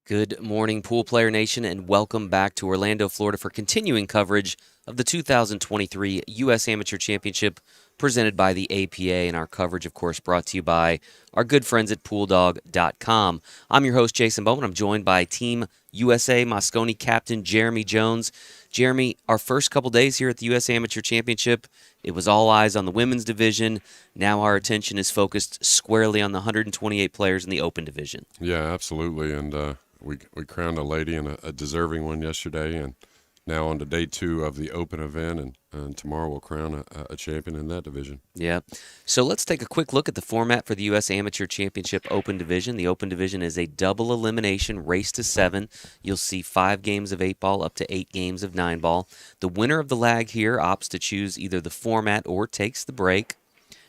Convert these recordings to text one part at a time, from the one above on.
Good morning, Pool Player Nation, and welcome back to Orlando, Florida for continuing coverage of the 2023 U.S. Amateur Championship presented by the APA, and our coverage, of course, brought to you by our good friends at PoolDog.com. I'm your host, Jason Bowman. I'm joined by Team USA Moscone captain Jeremy Jones. Jeremy, our first couple days here at the U.S. Amateur Championship, it was all eyes on the women's division. Now our attention is focused squarely on the 128 players in the open division. Yeah, absolutely, and we crowned a lady and a deserving one yesterday, and now on to day 2 of the open event, and tomorrow we'll crown a champion in that division. Yeah. So let's take a quick look at the format for the U.S. Amateur Championship Open Division. The Open Division is a double elimination race to 7. You'll see 5 games of 8-ball up to 8 games of 9-ball. The winner of the lag here opts to choose either the format or takes the break.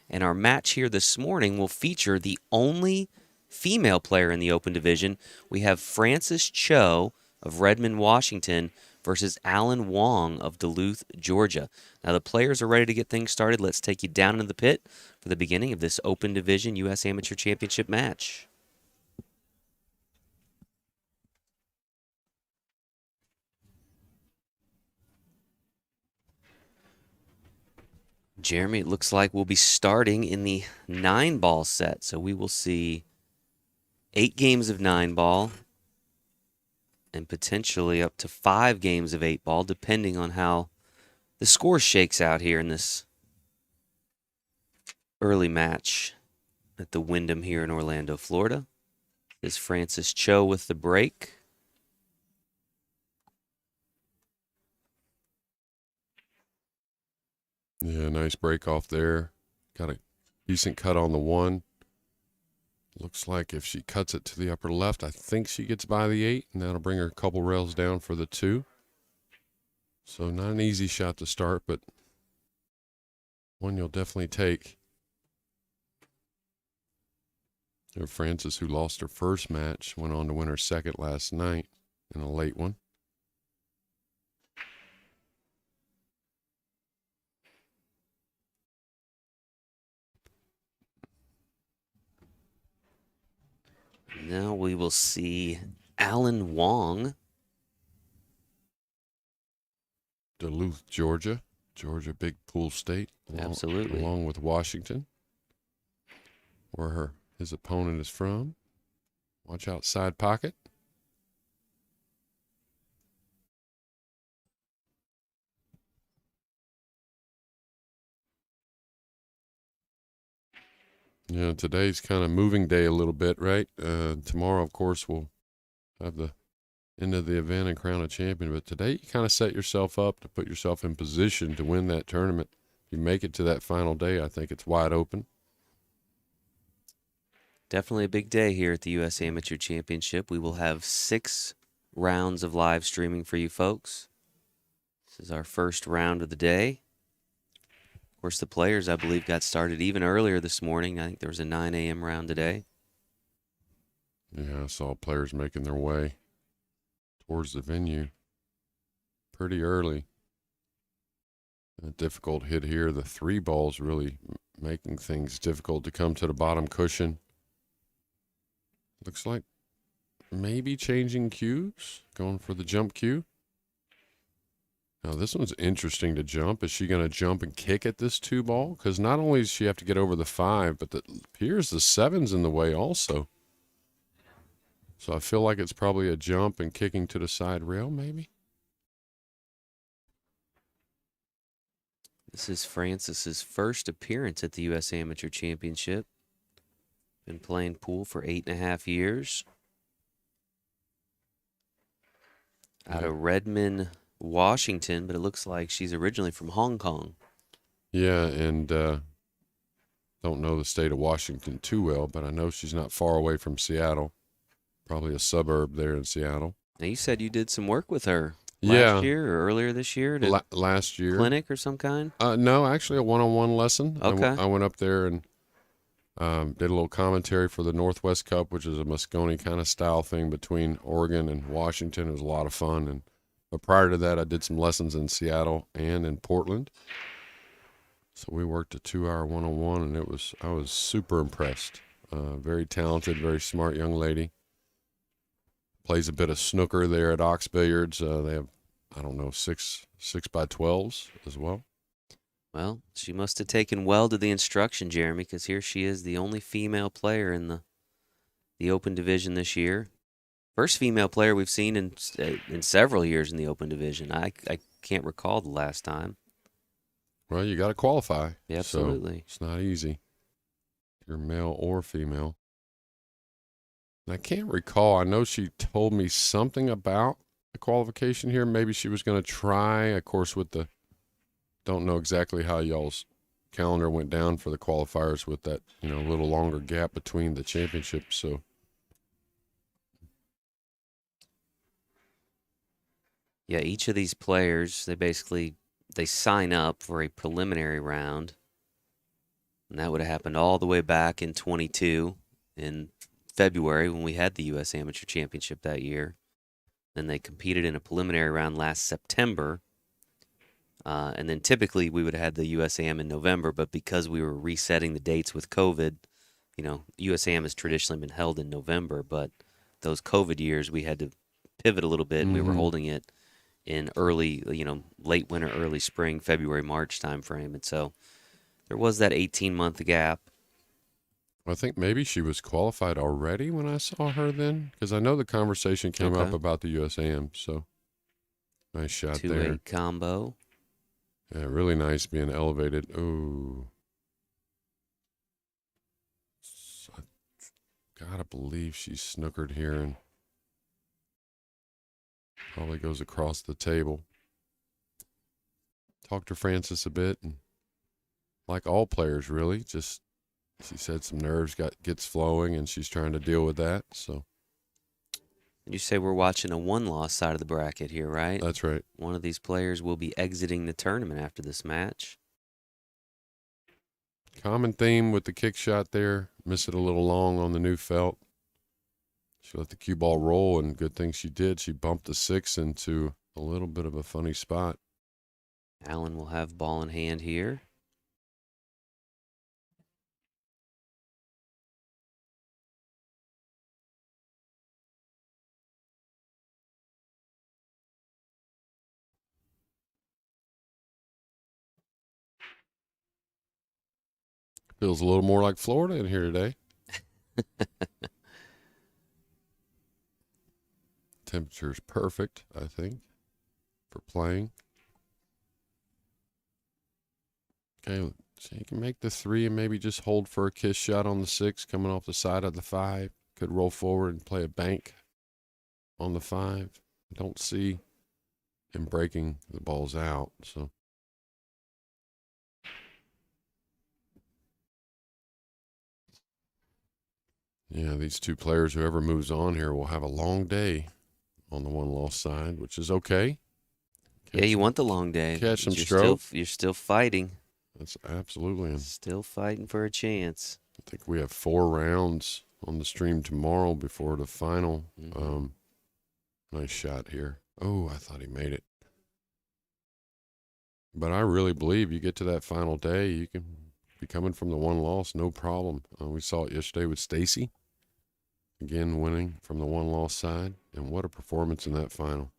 And our match here this morning will feature the only female player in the Open Division. We have Frances Tso of Redmond, Washington, versus Alan Wong of Duluth, Georgia. Now the players are ready to get things started. Let's take you down into the pit for the beginning of this Open Division U.S. Amateur Championship match. Jeremy, it looks like we'll be starting in the 9-ball set, so we will see 8 games of 9-ball and potentially up to 5 games of 8-ball, depending on how the score shakes out here in this early match at the Wyndham here in Orlando, Florida. This is Frances Tso with the break. Yeah, nice break off there. Got a decent cut on the 1. Looks like if she cuts it to the upper left, I think she gets by the 8, and that'll bring her a couple rails down for the 2. So not an easy shot to start, but one you'll definitely take. There's Frances, who lost her first match, went on to win her second last night in a late one. Now we will see Alan Wong. Duluth, Georgia. Georgia, big pool state. Absolutely. Along with Washington, where his opponent is from. Watch out, side pocket. Yeah, today's kind of moving day a little bit, right? Tomorrow, of course, we'll have the end of the event and crown a champion. But today, you kind of set yourself up to put yourself in position to win that tournament. If you make it to that final day, I think it's wide open. Definitely a big day here at the U.S. Amateur Championship. We will have 6 rounds of live streaming for you folks. This is our first round of the day. Of course, the players, I believe, got started even earlier this morning. I think there was a 9 a.m. round today. Yeah, I saw players making their way towards the venue pretty early. A difficult hit here. The 3 balls really making things difficult to come to the bottom cushion. Looks like maybe changing cues, going for the jump cue. Now, this one's interesting to jump. Is she going to jump and kick at this 2 ball? Because not only does she have to get over the 5, but it appears the 7's in the way also. So I feel like it's probably a jump and kicking to the side rail, maybe. This is Frances's first appearance at the U.S. Amateur Championship. Been playing pool for 8.5 years. Out of Redmond, Washington, but it looks like she's originally from Hong Kong. Yeah, and don't know the state of Washington too well, but I know she's not far away from Seattle. Probably a suburb there in Seattle. Now, you said you did some work with her Yeah. last year or earlier this year? Last year. Clinic or some kind? No, actually a one-on-one lesson. Okay. I went up there and did a little commentary for the Northwest Cup, which is a Moscone kind of style thing between Oregon and Washington. It was a lot of fun. But prior to that, I did some lessons in Seattle and in Portland. So we worked a 2-hour one-on-one, and I was super impressed. Very talented, very smart young lady. plays a bit of snooker there at Ox Billiards. They have, I don't know, 6x12s as well. Well, she must have taken well to the instruction, Jeremy, because here she is, the only female player in the Open Division this year. First female player we've seen in several years in the Open Division. I can't recall the last time. Well, you got to qualify. Yeah, absolutely. So it's not easy. If you're male or female. And I can't recall. I know she told me something about the qualification here. Maybe she was going to try, of course, with the, don't know exactly how y'all's calendar went down for the qualifiers with that, little longer gap between the championships. So. Yeah, each of these players, they sign up for a preliminary round. And that would have happened all the way back in 22 in February when we had the U.S. Amateur Championship that year. Then they competed in a preliminary round last September. And then typically we would have had the USAM in November, but because we were resetting the dates with COVID, USAM has traditionally been held in November, but those COVID years we had to pivot a little bit, and we were holding it in early, late winter, early spring, February, March timeframe. And so there was that 18-month gap. I think maybe she was qualified already when I saw her then, because I know the conversation came up about the USAM. So nice shot there. 2-8 combo. Yeah, really nice being elevated. Oh, I gotta believe she's snookered here and probably goes across the table. Talked to Frances a bit, and like all players, really, just she said some nerves gets flowing, and she's trying to deal with that. So. You say we're watching a one-loss side of the bracket here, right? That's right. One of these players will be exiting the tournament after this match. Common theme with the kick shot there. Miss it a little long on the new felt. She let the cue ball roll, and good thing she did. She bumped the 6 into a little bit of a funny spot. Allen will have ball in hand here. Feels a little more like Florida in here today. Temperature's perfect, I think, for playing. Okay, so you can make the 3 and maybe just hold for a kiss shot on the 6 coming off the side of the 5. Could roll forward and play a bank on the 5. I don't see him breaking the balls out, so. Yeah, these two players, whoever moves on here, will have a long day on the one-loss side, which is okay. Yeah, you want the long day. Catch some stroke. You're still fighting. That's absolutely. Still fighting for a chance. I think we have 4 rounds on the stream tomorrow before the final. Nice shot here. Oh, I thought he made it. But I really believe you get to that final day, you can be coming from the one loss, no problem. We saw it yesterday with Stacy. Again, winning from the one loss side. And what a performance in that final.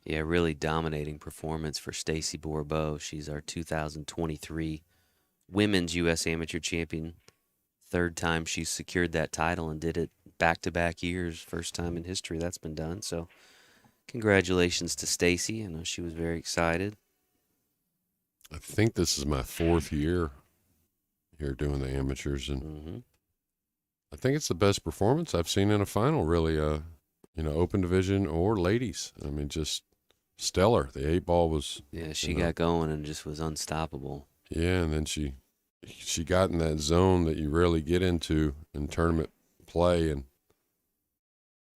Yeah, really dominating performance for Stacy Bourbeau. She's our 2023 Women's U.S. Amateur Champion. 3rd time she's secured that title and did it back-to-back years. First time in history that's been done. So congratulations to Stacy. I know she was very excited. I think this is my 4th year here doing the amateurs, and I think it's the best performance I've seen in a final, really. Open division or ladies. I mean, just stellar. The 8-ball was. Yeah, she got going and just was unstoppable. Yeah, and then she got in that zone that you rarely get into in tournament play, and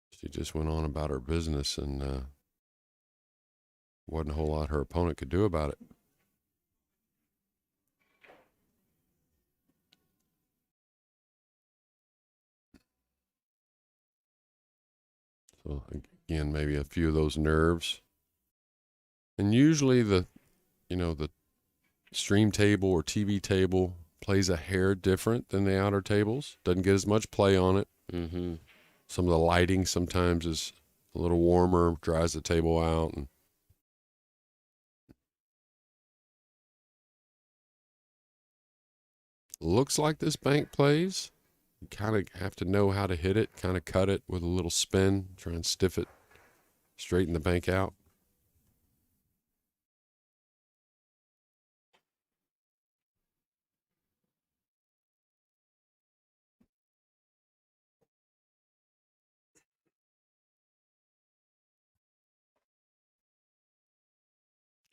she just went on about her business, and wasn't a whole lot her opponent could do about it. So again, maybe a few of those nerves. And usually the stream table or TV table plays a hair different than the outer tables. Doesn't get as much play on it. some of the lighting sometimes is a little warmer, dries the table out. And looks like this bank plays. You kind of have to know how to hit it, kind of cut it with a little spin, try and stiff it, straighten the bank out.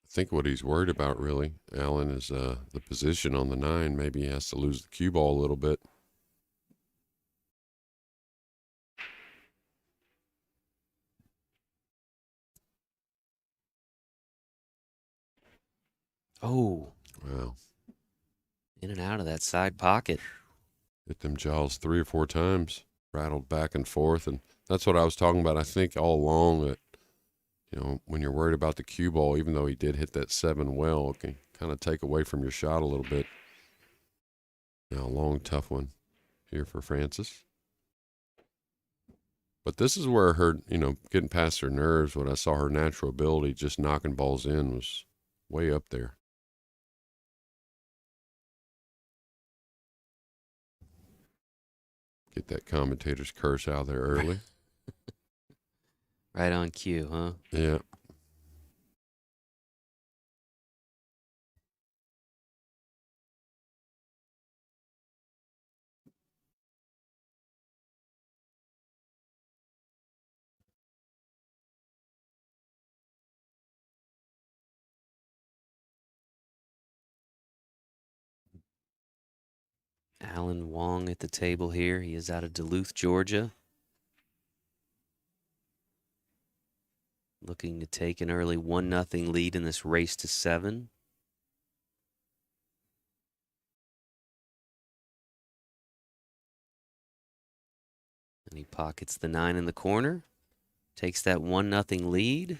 I think what he's worried about, really, Alan, is the position on the 9. Maybe he has to lose the cue ball a little bit. Oh, Wow. in and out of that side pocket. Hit them jaws 3 or 4 times, rattled back and forth. And that's what I was talking about. I think all along that, when you're worried about the cue ball, even though he did hit that 7 well, it can kind of take away from your shot a little bit. Now, a long, tough one here for Frances. But this is where her, getting past her nerves, when I saw her natural ability, just knocking balls in, was way up there. Get that commentator's curse out there early. Right on cue, huh? Yeah. Alan Wong at the table here. He is out of Duluth, Georgia. Looking to take an early 1-0 lead in this race to 7. And he pockets the 9 in the corner. Takes that 1-0 lead.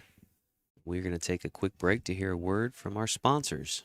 We're going to take a quick break to hear a word from our sponsors.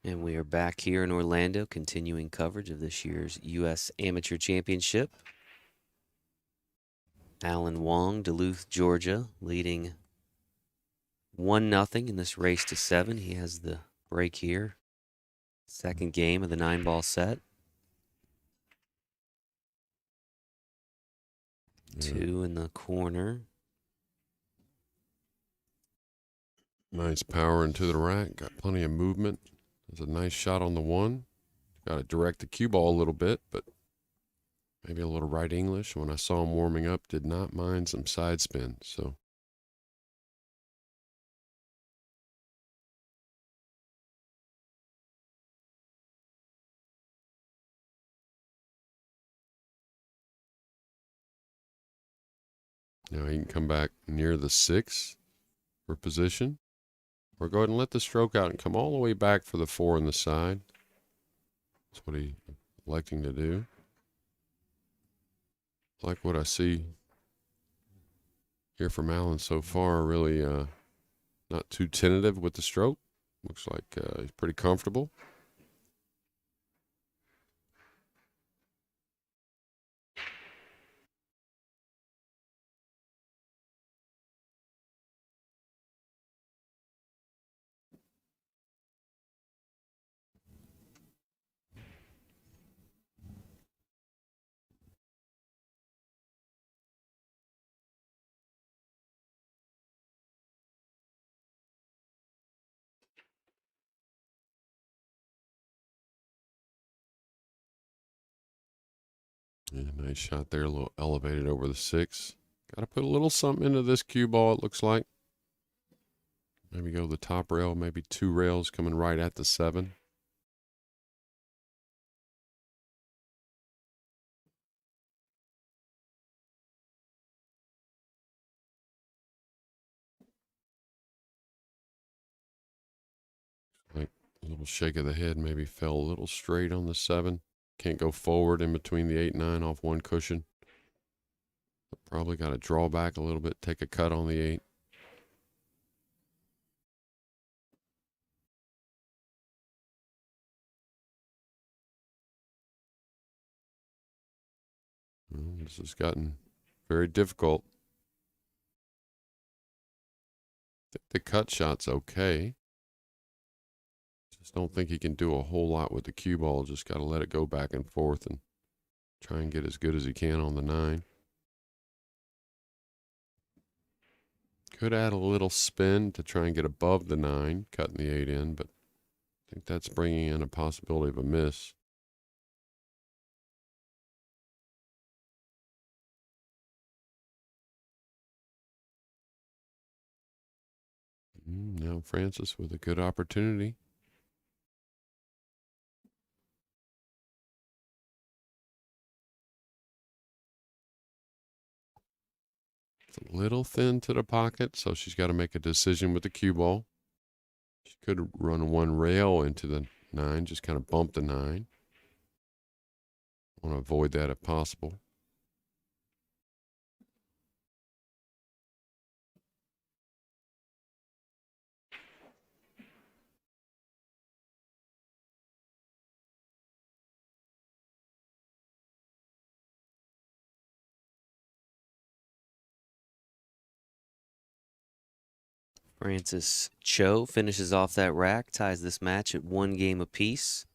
And we are back here in Orlando, continuing coverage of this year's U.S. Amateur Championship. Alan Wong, Duluth, Georgia, leading 1-0 in this race to 7. He has the break here. Second game of the 9-ball set. Yeah. 2 in the corner. Nice power into the rack. Got plenty of movement. There's a nice shot on the 1. Got to direct the cue ball a little bit, but maybe a little right English. When I saw him warming up, did not mind some side spin. So now he can come back near the 6 for position. Or go ahead and let the stroke out and come all the way back for the 4 on the side. That's what he's electing to do. Like what I see here from Alan so far, really not too tentative with the stroke. Looks like he's pretty comfortable. Yeah, nice shot there, a little elevated over the 6. Got to put a little something into this cue ball, it looks like. Maybe go the top rail, maybe 2 rails coming right at the 7. Like a little shake of the head, maybe fell a little straight on the 7. Can't go forward in between the 8 and 9 off one cushion. Probably got to draw back a little bit, take a cut on the 8. Well, this has gotten very difficult. I think the cut shot's okay. Just don't think he can do a whole lot with the cue ball. Just got to let it go back and forth and try and get as good as he can on the 9. Could add a little spin to try and get above the 9, cutting the 8 in, but I think that's bringing in a possibility of a miss. Now Frances with a good opportunity. It's a little thin to the pocket, so she's got to make a decision with the cue ball. She could run one rail into the 9, just kind of bump the 9. Want to avoid that if possible. Frances Tso finishes off that rack, ties this match at 1 game apiece.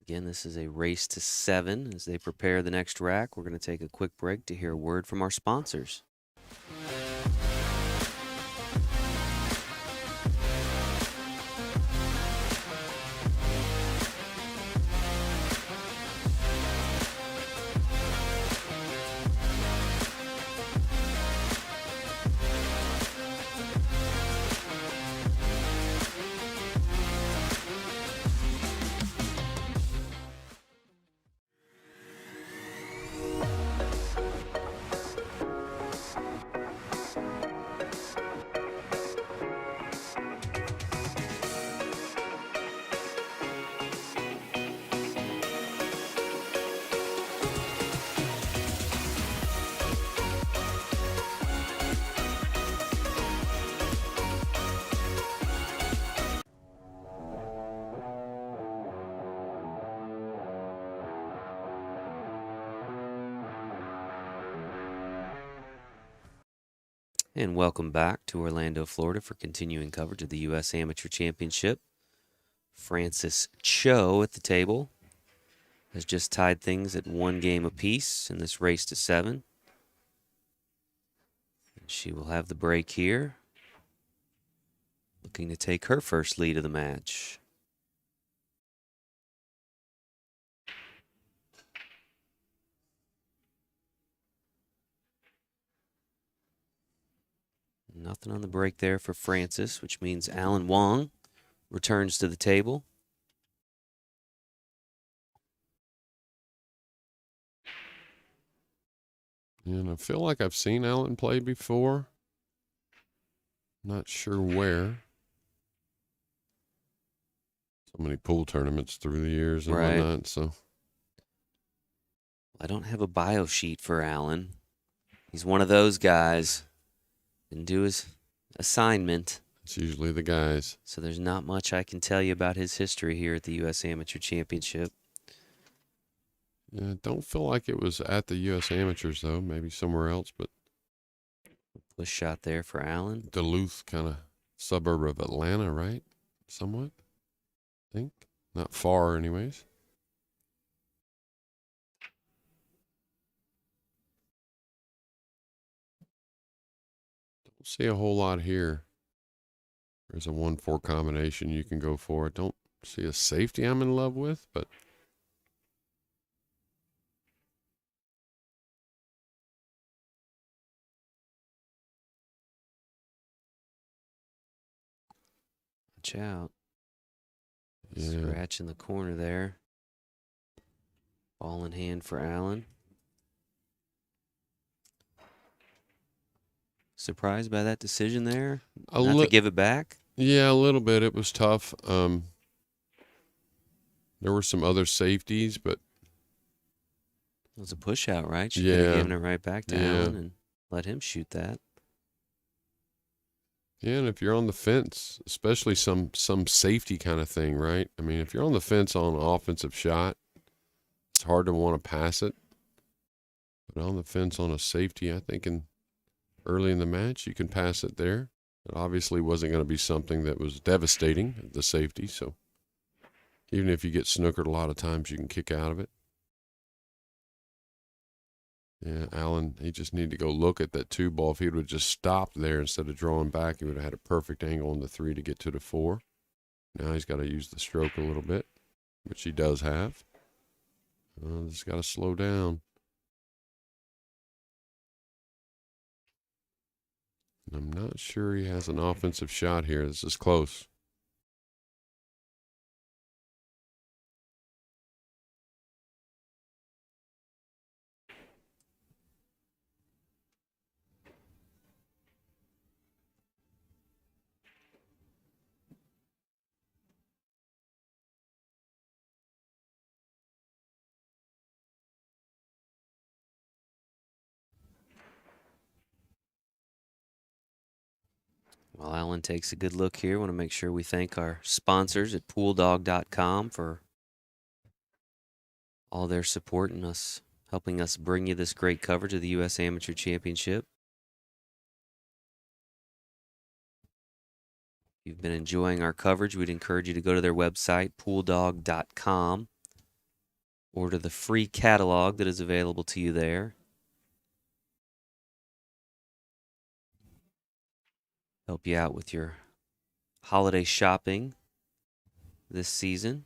Again, this is a race to 7 as they prepare the next rack. We're going to take a quick break to hear a word from our sponsors. And welcome back to Orlando, Florida for continuing coverage of the U.S. Amateur Championship. Frances Tso at the table has just tied things at 1 game apiece in this race to 7. And she will have the break here, looking to take her first lead of the match. Nothing on the break there for Frances, which means Alan Wong returns to the table. And I feel like I've seen Alan play before. Not sure where. So many pool tournaments through the years and Right. whatnot, so. I don't have a bio sheet for Alan. He's one of those guys. Didn't do his assignment. It's usually the guys. So there's not much I can tell you about his history here at the U.S. Amateur Championship. Yeah, don't feel like it was at the U.S. Amateurs, though. Maybe somewhere else, but Push shot there for Allen. Duluth, kind of suburb of Atlanta, right? Somewhat, I think. Not far, anyways. Don't see a whole lot here. There's a 1-4 combination you can go for. Don't see a safety I'm in love with, but Watch out. Yeah. Scratch in the corner there. Ball in hand for Allen. Surprised by that decision there? Not to give it back? Yeah, a little bit. It was tough. There were some other safeties, but It was a push out, right? She could have given it right back to Allen and let him shoot that. Yeah, and if you're on the fence, especially some safety kind of thing, right? I mean, if you're on the fence on an offensive shot, it's hard to want to pass it. But on the fence on a safety, I think early in the match, you can pass it there. It obviously wasn't going to be something that was devastating, the safety. So even if you get snookered a lot of times, you can kick out of it. Yeah, Allen, he just needed to go look at that 2 ball. If he would have just stopped there instead of drawing back, he would have had a perfect angle on the 3 to get to the 4. Now he's got to use the stroke a little bit, which he does have. Just got to slow down. I'm not sure he has an offensive shot here. This is close. While Allen takes a good look here, want to make sure we thank our sponsors at pooldog.com for all their support and helping us bring you this great coverage of the U.S. Amateur Championship. If you've been enjoying our coverage, we'd encourage you to go to their website, pooldog.com. Order the free catalog that is available to you there. Help you out with your holiday shopping this season.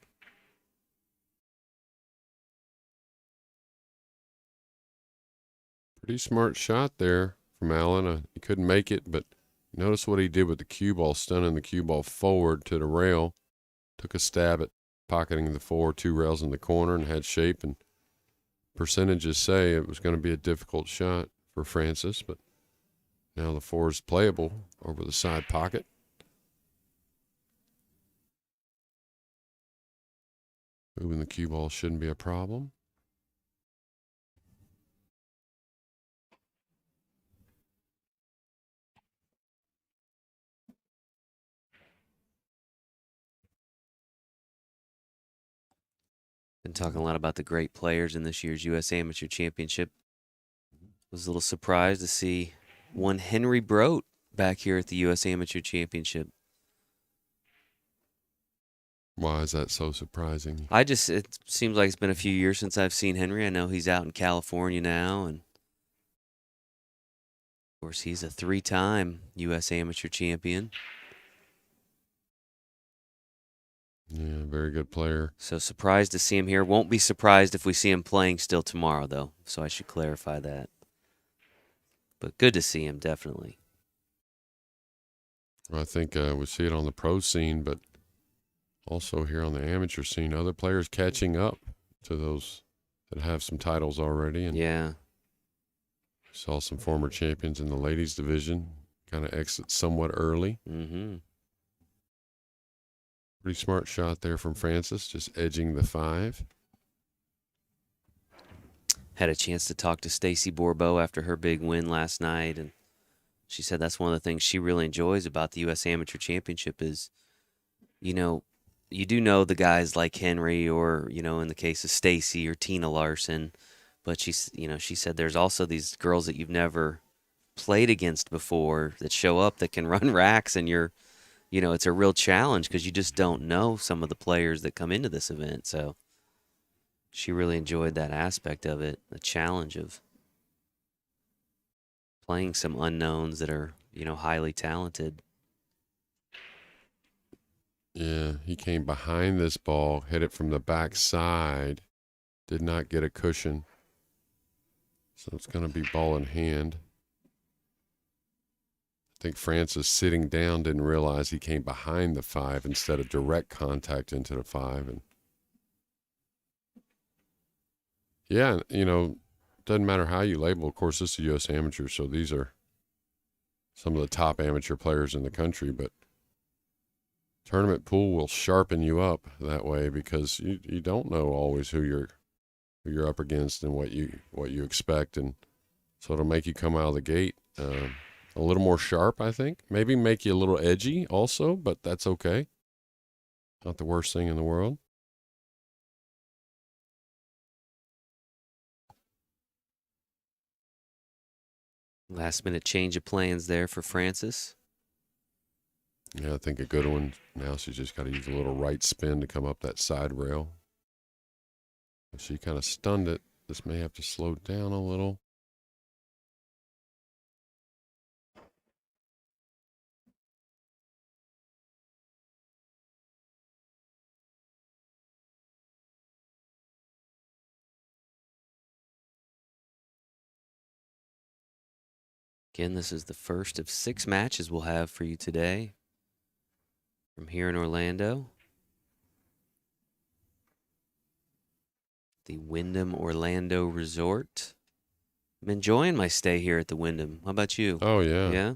Pretty smart shot there from Allen. He couldn't make it, but notice what he did with the cue ball, stunning the cue ball forward to the rail. Took a stab at pocketing the 4, 2 rails in the corner, and had shape. And percentages say it was going to be a difficult shot for Frances, but now the 4 is playable over the side pocket. Moving the cue ball shouldn't be a problem. Been talking a lot about the great players in this year's U.S. Amateur Championship. Was a little surprised to see one Henry Brote back here at the U.S. Amateur Championship. Why is that so surprising? It seems like it's been a few years since I've seen Henry. I know he's out in California now, and of course he's a 3-time U.S. Amateur champion. Yeah, very good player. So surprised to see him here. Won't be surprised if we see him playing still tomorrow, though. So I should clarify that. But good to see him, definitely. Well, I think we see it on the pro scene, but also here on the amateur scene, other players catching up to those that have some titles already. And yeah. Saw some former champions in the ladies division kind of exit somewhat early. Mm-hmm. Pretty smart shot there from Frances, just edging the 5. Had a chance to talk to Stacy Bourbeau after her big win last night, and she said that's one of the things she really enjoys about the U.S. Amateur Championship is, you do know the guys like Henry or, in the case of Stacy or Tina Larson, but she said there's also these girls that you've never played against before that show up that can run racks, and it's a real challenge because you just don't know some of the players that come into this event. So she really enjoyed that aspect of it, the challenge of playing some unknowns that are, highly talented. Yeah, he came behind this ball, hit it from the back side, did not get a cushion. So it's going to be ball in hand. I think Frances sitting down didn't realize he came behind the 5 instead of direct contact into the 5. And yeah, doesn't matter how you label. Of course, this is U.S. Amateur, so these are some of the top amateur players in the country. But tournament pool will sharpen you up that way because you don't know always who you're up against and what you expect, and so it'll make you come out of the gate a little more sharp, I think. Maybe make you a little edgy also, but that's okay. Not the worst thing in the world. Last minute change of plans there for Frances. Yeah, I think a good one. Now she's just got to use a little right spin to come up that side rail. If she kind of stunned it, this may have to slow down a little. Again, this is the first of 6 matches we'll have for you today from here in Orlando. The Wyndham Orlando Resort. I'm enjoying my stay here at the Wyndham. How about you? Oh, yeah. Yeah?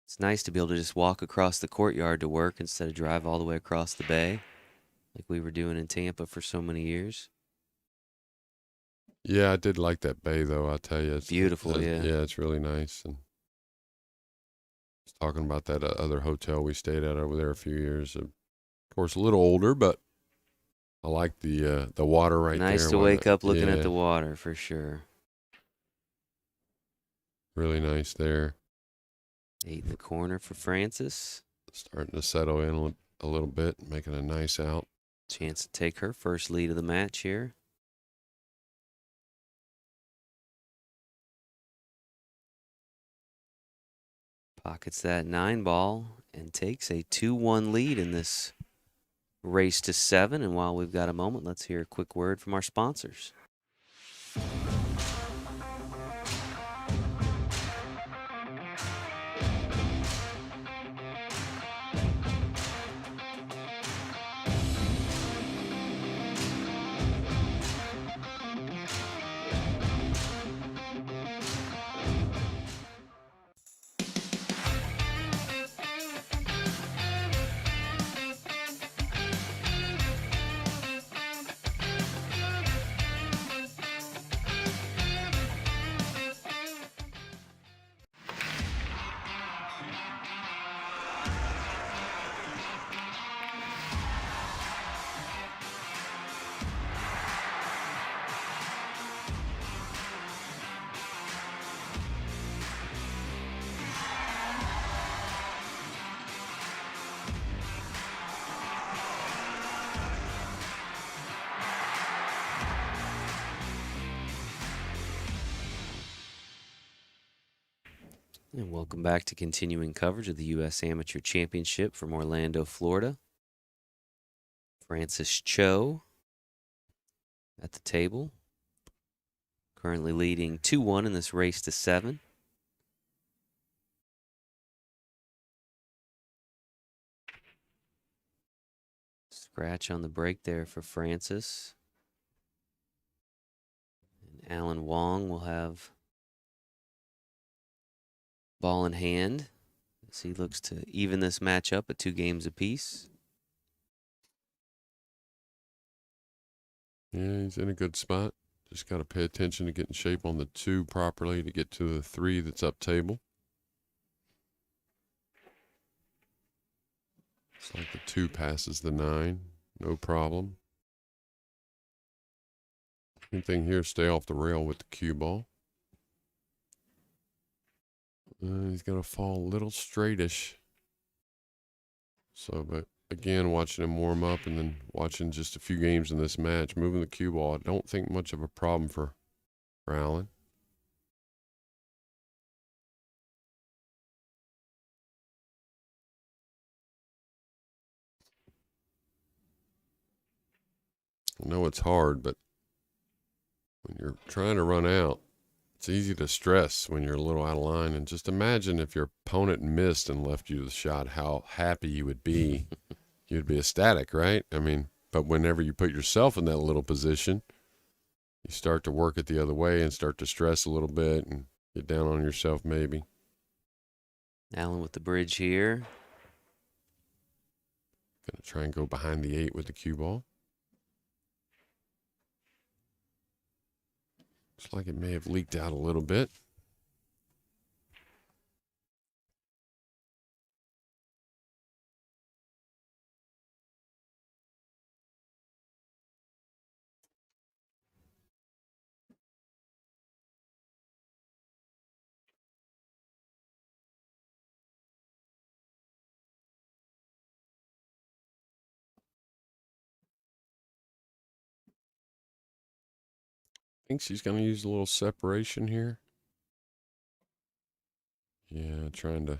It's nice to be able to just walk across the courtyard to work instead of drive all the way across the bay like we were doing in Tampa for so many years. Yeah, I did like that bay, though, I'll tell you. It's Beautiful, yeah. Yeah, it's really nice. And I was talking about that other hotel we stayed at over there a few years. Of course, a little older, but I like the water right there. Nice to wake up looking at the water, for sure. Really nice there. 8 in the corner for Frances. Starting to settle in a little bit, making a nice out. Chance to take her first lead of the match here. Pockets that 9 ball and takes a 2-1 lead in this race to 7. And while we've got a moment, let's hear a quick word from our sponsors. And welcome back to continuing coverage of the U.S. Amateur Championship from Orlando, Florida. Frances Tso at the table, currently leading 2-1 in this race to 7. Scratch on the break there for Frances. And Alan Wong will have ball in hand as he looks to even this match up at 2 games apiece. Yeah, he's in a good spot. Just got to pay attention to get in shape on the 2 properly to get to the 3 that's up table. It's like the 2 passes the 9. No problem. Main thing here, stay off the rail with the cue ball. He's going to fall a little straightish. So, but again, watching him warm up and then watching just a few games in this match, moving the cue ball, I don't think much of a problem for Alan. I know it's hard, but when you're trying to run out, It's easy to stress when you're a little out of line. And just imagine if your opponent missed and left you the shot, how happy you would be. You'd be ecstatic, right? I mean, but whenever you put yourself in that little position, you start to work it the other way and start to stress a little bit and get down on yourself maybe. Allen with the bridge here. Going to try and go behind the 8 with the cue ball. Looks like it may have leaked out a little bit. I think she's going to use a little separation here. Yeah, trying to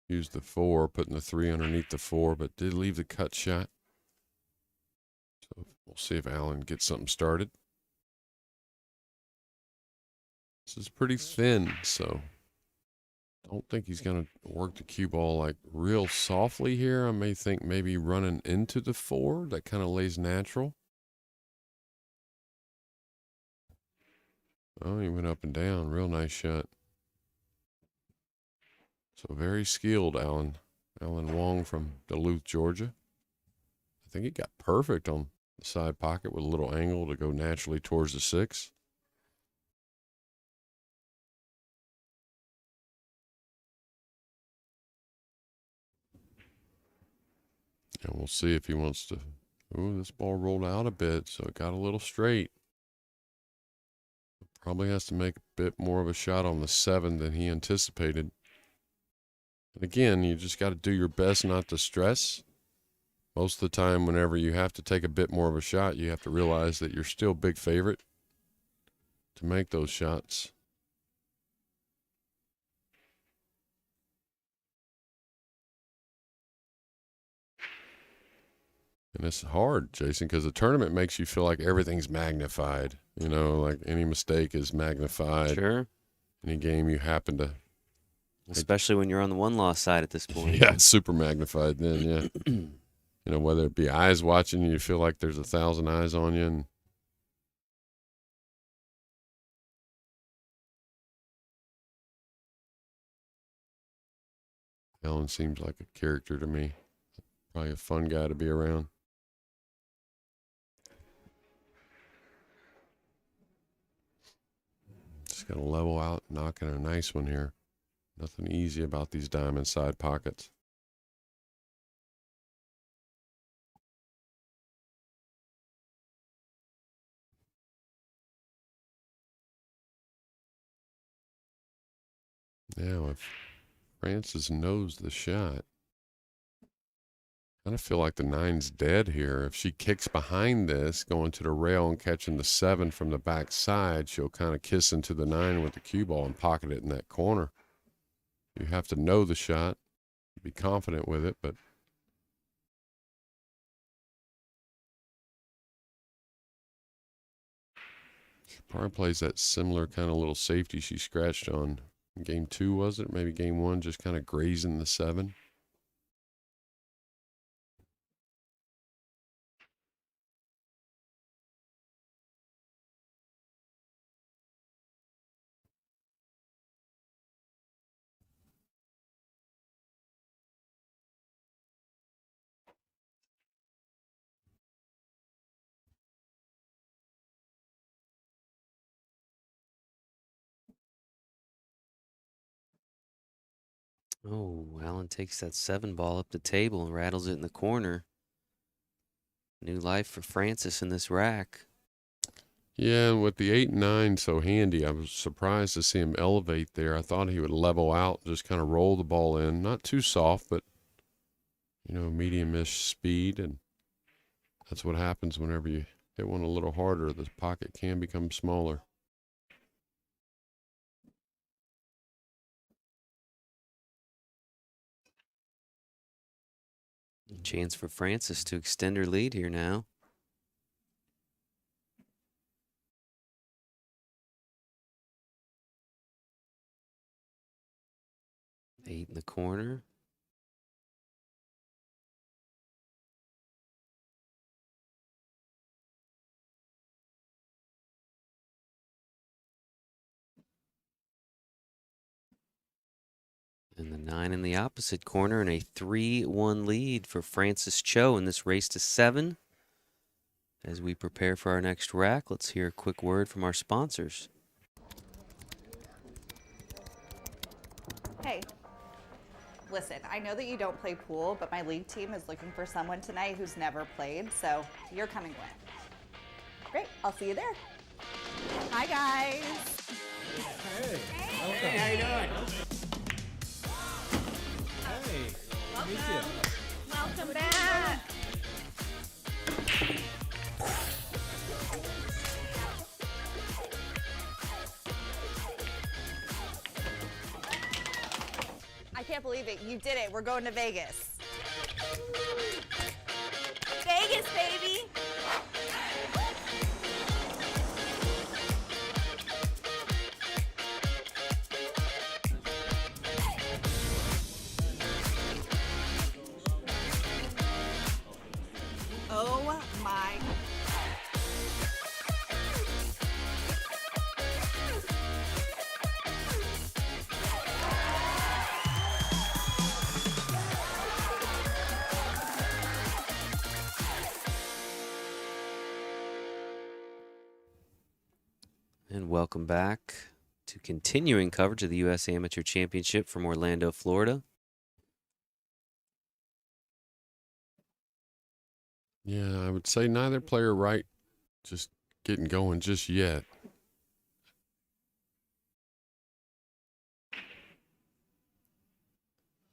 use the 4, putting the 3 underneath the 4, but did leave the cut shot. So we'll see if Allen gets something started. This is pretty thin, so I don't think he's going to work the cue ball like real softly here. I may think maybe running into the 4. That kind of lays natural. Oh, he went up and down. Real nice shot. So very skilled, Allen. Allen Wong from Duluth, Georgia. I think he got perfect on the side pocket with a little angle to go naturally towards the 6. And we'll see if he wants to. Ooh, this ball rolled out a bit, so it got a little straight. Probably has to make a bit more of a shot on the 7 than he anticipated. And again, you just got to do your best not to stress. Most of the time, whenever you have to take a bit more of a shot, you have to realize that you're still big favorite to make those shots. And it's hard, Jason, because the tournament makes you feel like everything's magnified. You know, like any mistake is magnified. Sure. Any game you happen to. Especially when you're on the one-loss side at this point. Yeah, super magnified then, yeah. You know, whether it be eyes watching you, feel like there's 1,000 eyes on you. And Allen seems like a character to me. Probably a fun guy to be around. Just got to level out, knocking a nice one here. Nothing easy about these diamond side pockets. Now, if Frances knows the shot, I kind of feel like the 9's dead here. If she kicks behind this, going to the rail and catching the 7 from the back side, she'll kind of kiss into the 9 with the cue ball and pocket it in that corner. You have to know the shot, be confident with it, but she probably plays that similar kind of little safety she scratched on game 2, was it? Maybe game 1, just kind of grazing the 7. Oh, Allen takes that 7 ball up the table and rattles it in the corner. New life for Frances in this rack. Yeah, and with the 8 and 9 so handy, I was surprised to see him elevate there. I thought he would level out, just kind of roll the ball in. Not too soft, but, you know, medium-ish speed. And that's what happens whenever you hit one a little harder. The pocket can become smaller. Chance for Frances to extend her lead here now. 8 in the corner. And the 9 in the opposite corner, and a 3-1 lead for Frances Tso in this race to 7. As we prepare for our next rack, let's hear a quick word from our sponsors. Hey, listen, I know that you don't play pool, but my league team is looking for someone tonight who's never played, so you're coming with. Great, I'll see you there. Hi, guys. Hey, how you doing? Hey, miss you. Welcome back. I can't believe it. You did it. We're going to Vegas. Vegas, baby. Oh my. And welcome back to continuing coverage of the U.S. Amateur Championship from Orlando, Florida. Yeah, I would say neither player right just getting going just yet.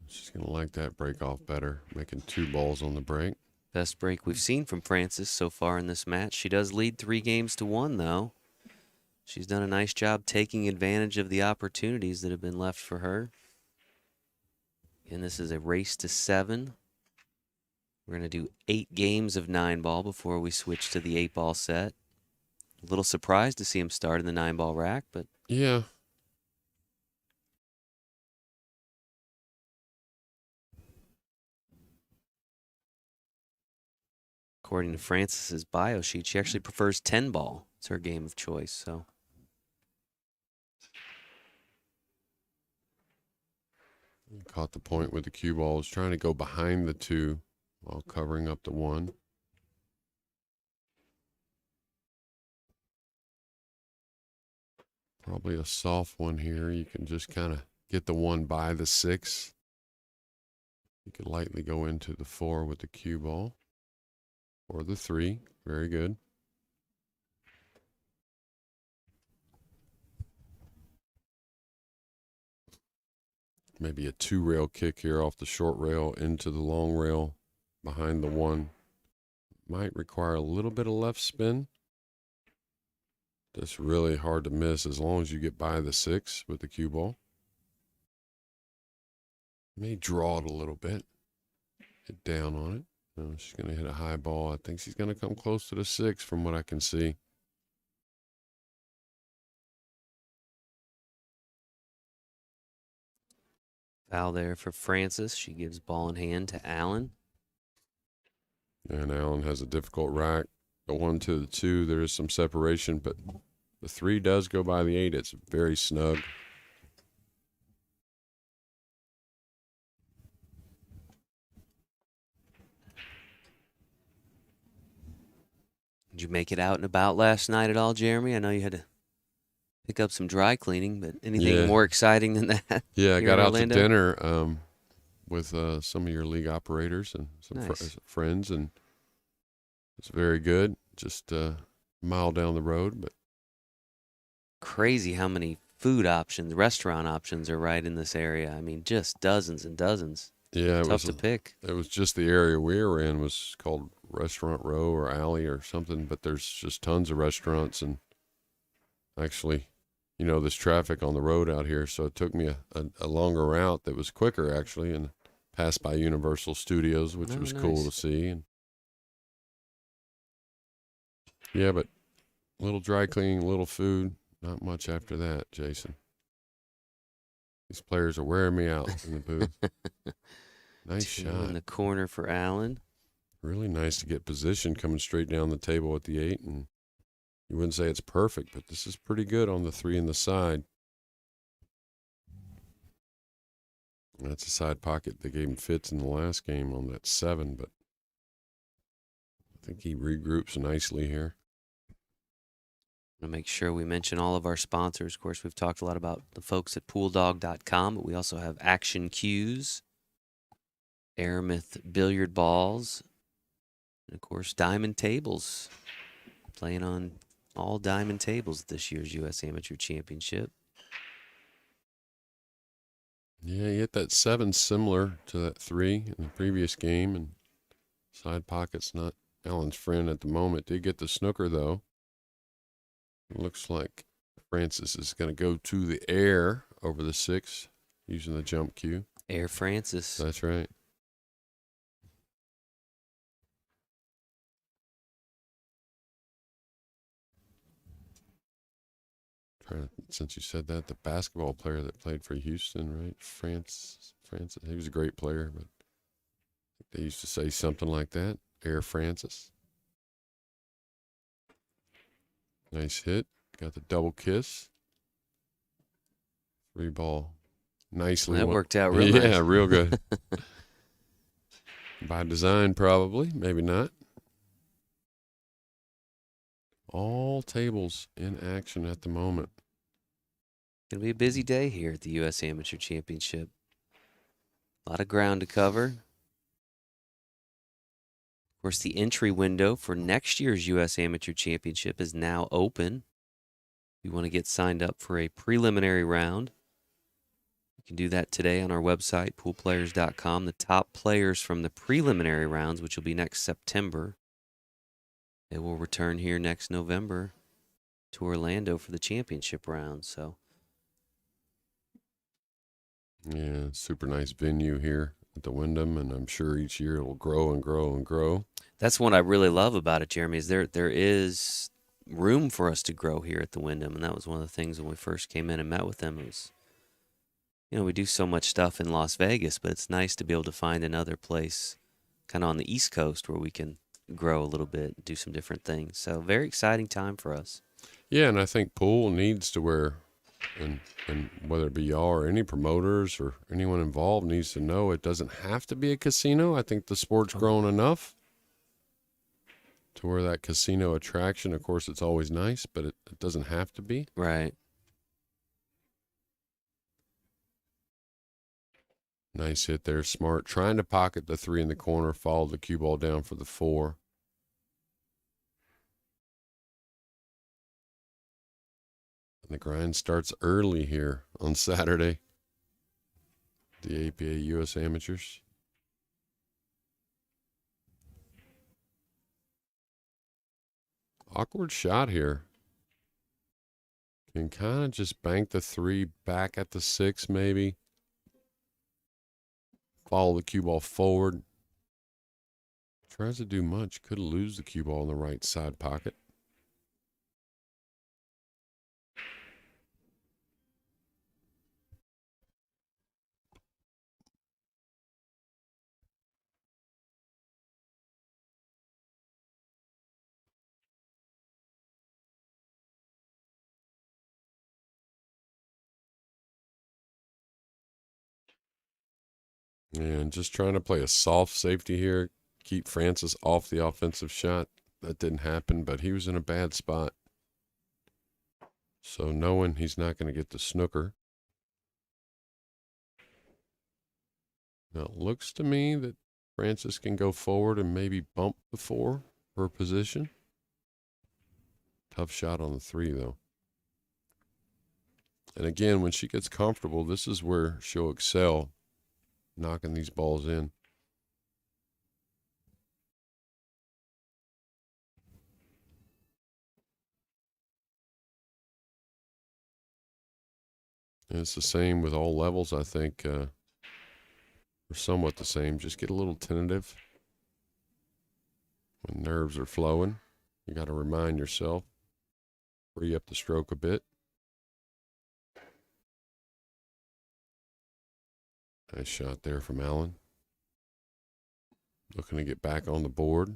She's going to like that break off better, making 2 balls on the break. Best break we've seen from Frances so far in this match. She does lead 3-1, though. She's done a nice job taking advantage of the opportunities that have been left for her. And this is a race to 7. We're going to do 8 games of 9-ball before we switch to the 8-ball set. A little surprised to see him start in the 9-ball rack, but Yeah. according to Frances's bio sheet, she actually prefers 10-ball. It's her game of choice, so. Caught the point with the cue balls, trying to go behind the 2 while covering up the 1. Probably a soft one here. You can just kind of get the 1 by the 6. You could lightly go into the 4 with the cue ball. Or the 3. Very good. Maybe a 2-rail kick here off the short rail into the long rail behind the 1. Might require a little bit of left spin. That's really hard to miss as long as you get by the 6 with the cue ball. May draw it a little bit. Hit down on it. No, she's going to hit a high ball. I think she's going to come close to the 6 from what I can see. Foul there for Frances. She gives ball in hand to Allen. And Allen has a difficult rack. The 1 to the 2, there is some separation, but the 3 does go by the 8. It's very snug. Did you make it out and about last night at all, Jeremy? I know you had to pick up some dry cleaning, but anything more exciting than that? Yeah, I here got in out to Orlando? dinner with some of your league operators and some Nice. friends, and it's very good. Just a mile down the road, but Crazy how many food options, restaurant options are right in this area. I mean, just dozens and dozens. yeah, it Tough was to pick. it was just the area we were in was called Restaurant Row or Alley or something, but there's just tons of restaurants, and actually, you know, there's traffic on the road out here, so it took me a longer route that was quicker actually, and passed by Universal Studios, which Oh, was cool nice. to see. And yeah, but a little dry cleaning, a little food, not much after that, Jason. These players are wearing me out in the booth. Nice Two shot. in the corner for Allen. Really nice to get position coming straight down the table at the 8. And you wouldn't say it's perfect, but this is pretty good on the 3 in the side. That's a side pocket that gave him fits in the last game on that 7, but I think he regroups nicely here. To make sure we mention all of our sponsors. Of course, we've talked a lot about the folks at pooldog.com, but we also have Action Cues, Aramith Billiard Balls, and of course, Diamond Tables. Playing on all diamond tables at this year's U.S. Amateur Championship. Yeah, he hit that 7 similar to that 3 in the previous game, and side pocket's not Allen's friend at the moment. Did get the snooker, though. It looks like Frances is going to go to the air over the 6 using the jump cue. Air Francis. That's right. Since you said that, the basketball player that played for Houston, right? Francis. He was a great player, but they used to say something like that. Air Francis. Nice hit. Got the double kiss. 3 ball. Nicely. That worked out real nice. Yeah, real good. By design, probably. Maybe not. All tables in action at the moment. Going to be a busy day here at the U.S. Amateur Championship. A lot of ground to cover. Of course, the entry window for next year's U.S. Amateur Championship is now open. If you want to get signed up for a preliminary round, you can do that today on our website, poolplayers.com. The top players from the preliminary rounds, which will be next September, they will return here next November to Orlando for the championship round. So, yeah, super nice venue here at the Wyndham, and I'm sure each year it'll grow and grow and grow. that's what I really love about it, Jeremy, is there is room for us to grow here at the Wyndham, and that was one of the things when we first came in and met with them. It was, we do so much stuff in Las Vegas, but it's nice to be able to find another place kind of on the East Coast where we can grow a little bit, do some different things. So very exciting time for us. Yeah, and I think pool needs to where, and whether it be y'all or any promoters or anyone involved needs to know it doesn't have to be a casino. I think the sport's grown enough to where that casino attraction, of course, it's always nice, but it doesn't have to be. Right. Nice hit there, smart. Trying to pocket the 3 in the corner, follow the cue ball down for the 4. And the grind starts early here on Saturday. The APA U.S. Amateurs. Awkward shot here. Can kind of just bank the 3 back at the 6 maybe. Follow the cue ball forward. Tries to do much. Could lose the cue ball in the right side pocket. And just trying to play a soft safety here. Keep Frances off the offensive shot. That didn't happen, but he was in a bad spot. So knowing he's not going to get the snooker. Now it looks to me that Frances can go forward and maybe bump the 4 for a position. Tough shot on the 3, though. And again, when she gets comfortable, this is where she'll excel, knocking these balls in. And it's the same with all levels, I think. Or somewhat the same. Just get a little tentative. When nerves are flowing, you got to remind yourself. Free up the stroke a bit. Nice shot there from Allen. Looking to get back on the board.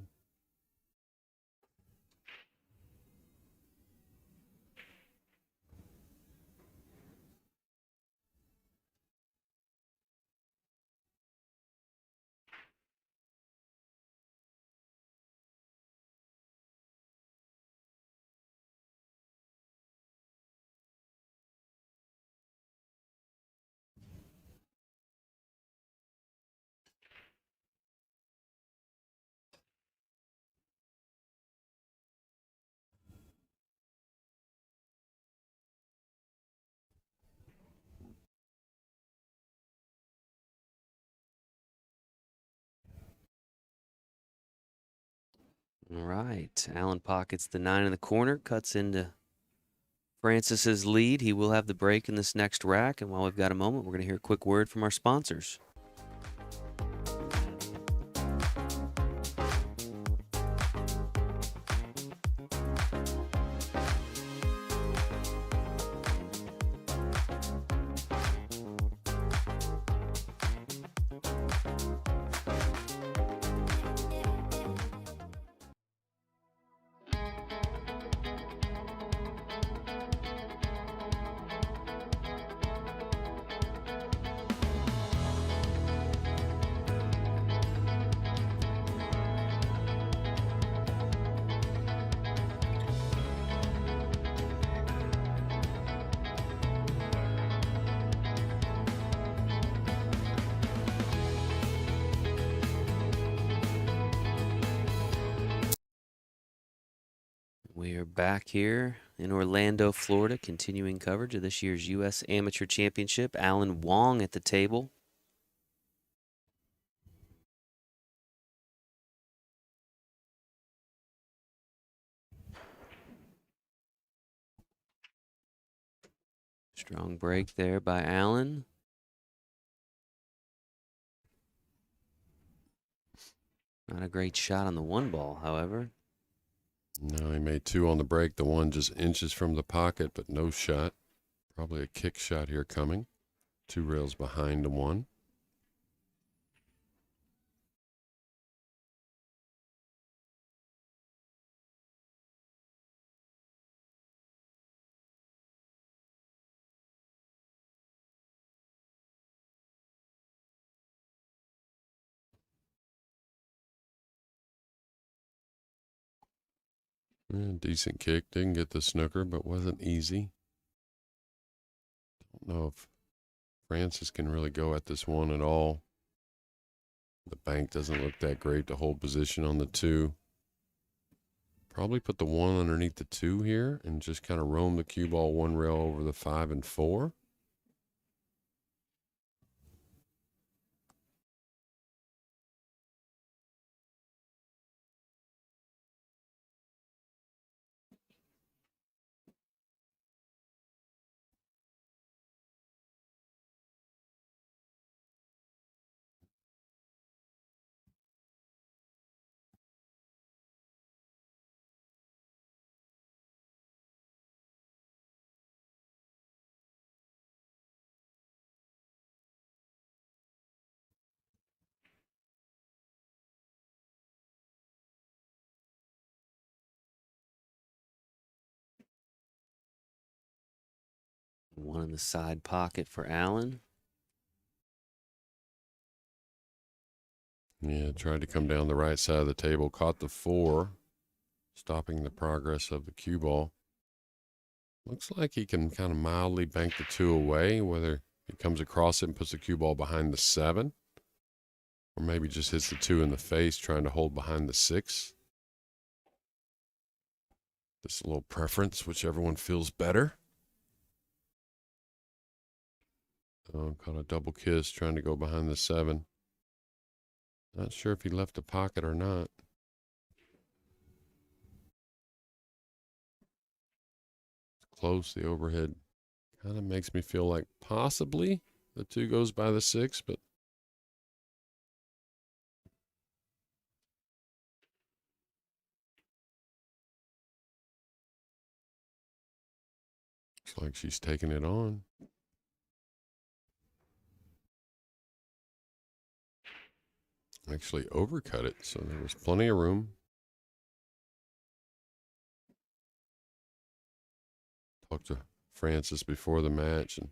All right. Allen pockets the 9 in the corner, cuts into Frances's lead. He will have the break in this next rack. And while we've got a moment, we're going to hear a quick word from our sponsors. We are back here in Orlando, Florida, continuing coverage of this year's U.S. Amateur Championship. Alan Wong at the table. Strong break there by Allen. Not a great shot on the 1 ball, however. No, he made 2 on the break. The 1 just inches from the pocket, but no shot. Probably a kick shot here coming. 2 rails behind the 1. Yeah, decent kick. Didn't get the snooker, but wasn't easy. Don't know if Frances can really go at this 1 at all. The bank doesn't look that great to hold position on the 2. Probably put the 1 underneath the 2 here and just kind of roam the cue ball 1 rail over the 5 and 4. One in the side pocket for Allen. Yeah, tried to come down the right side of the table, caught the 4, stopping the progress of the cue ball. Looks like he can kind of mildly bank the 2 away, whether he comes across it and puts the cue ball behind the 7, or maybe just hits the 2 in the face trying to hold behind the 6. Just a little preference, whichever one feels better. Oh, caught a double kiss trying to go behind the 7. Not sure if he left the pocket or not. It's close. The overhead kind of makes me feel like possibly the 2 goes by the 6, but looks like she's taking it on. actually overcut it, so there was plenty of room. Talked to Frances before the match, and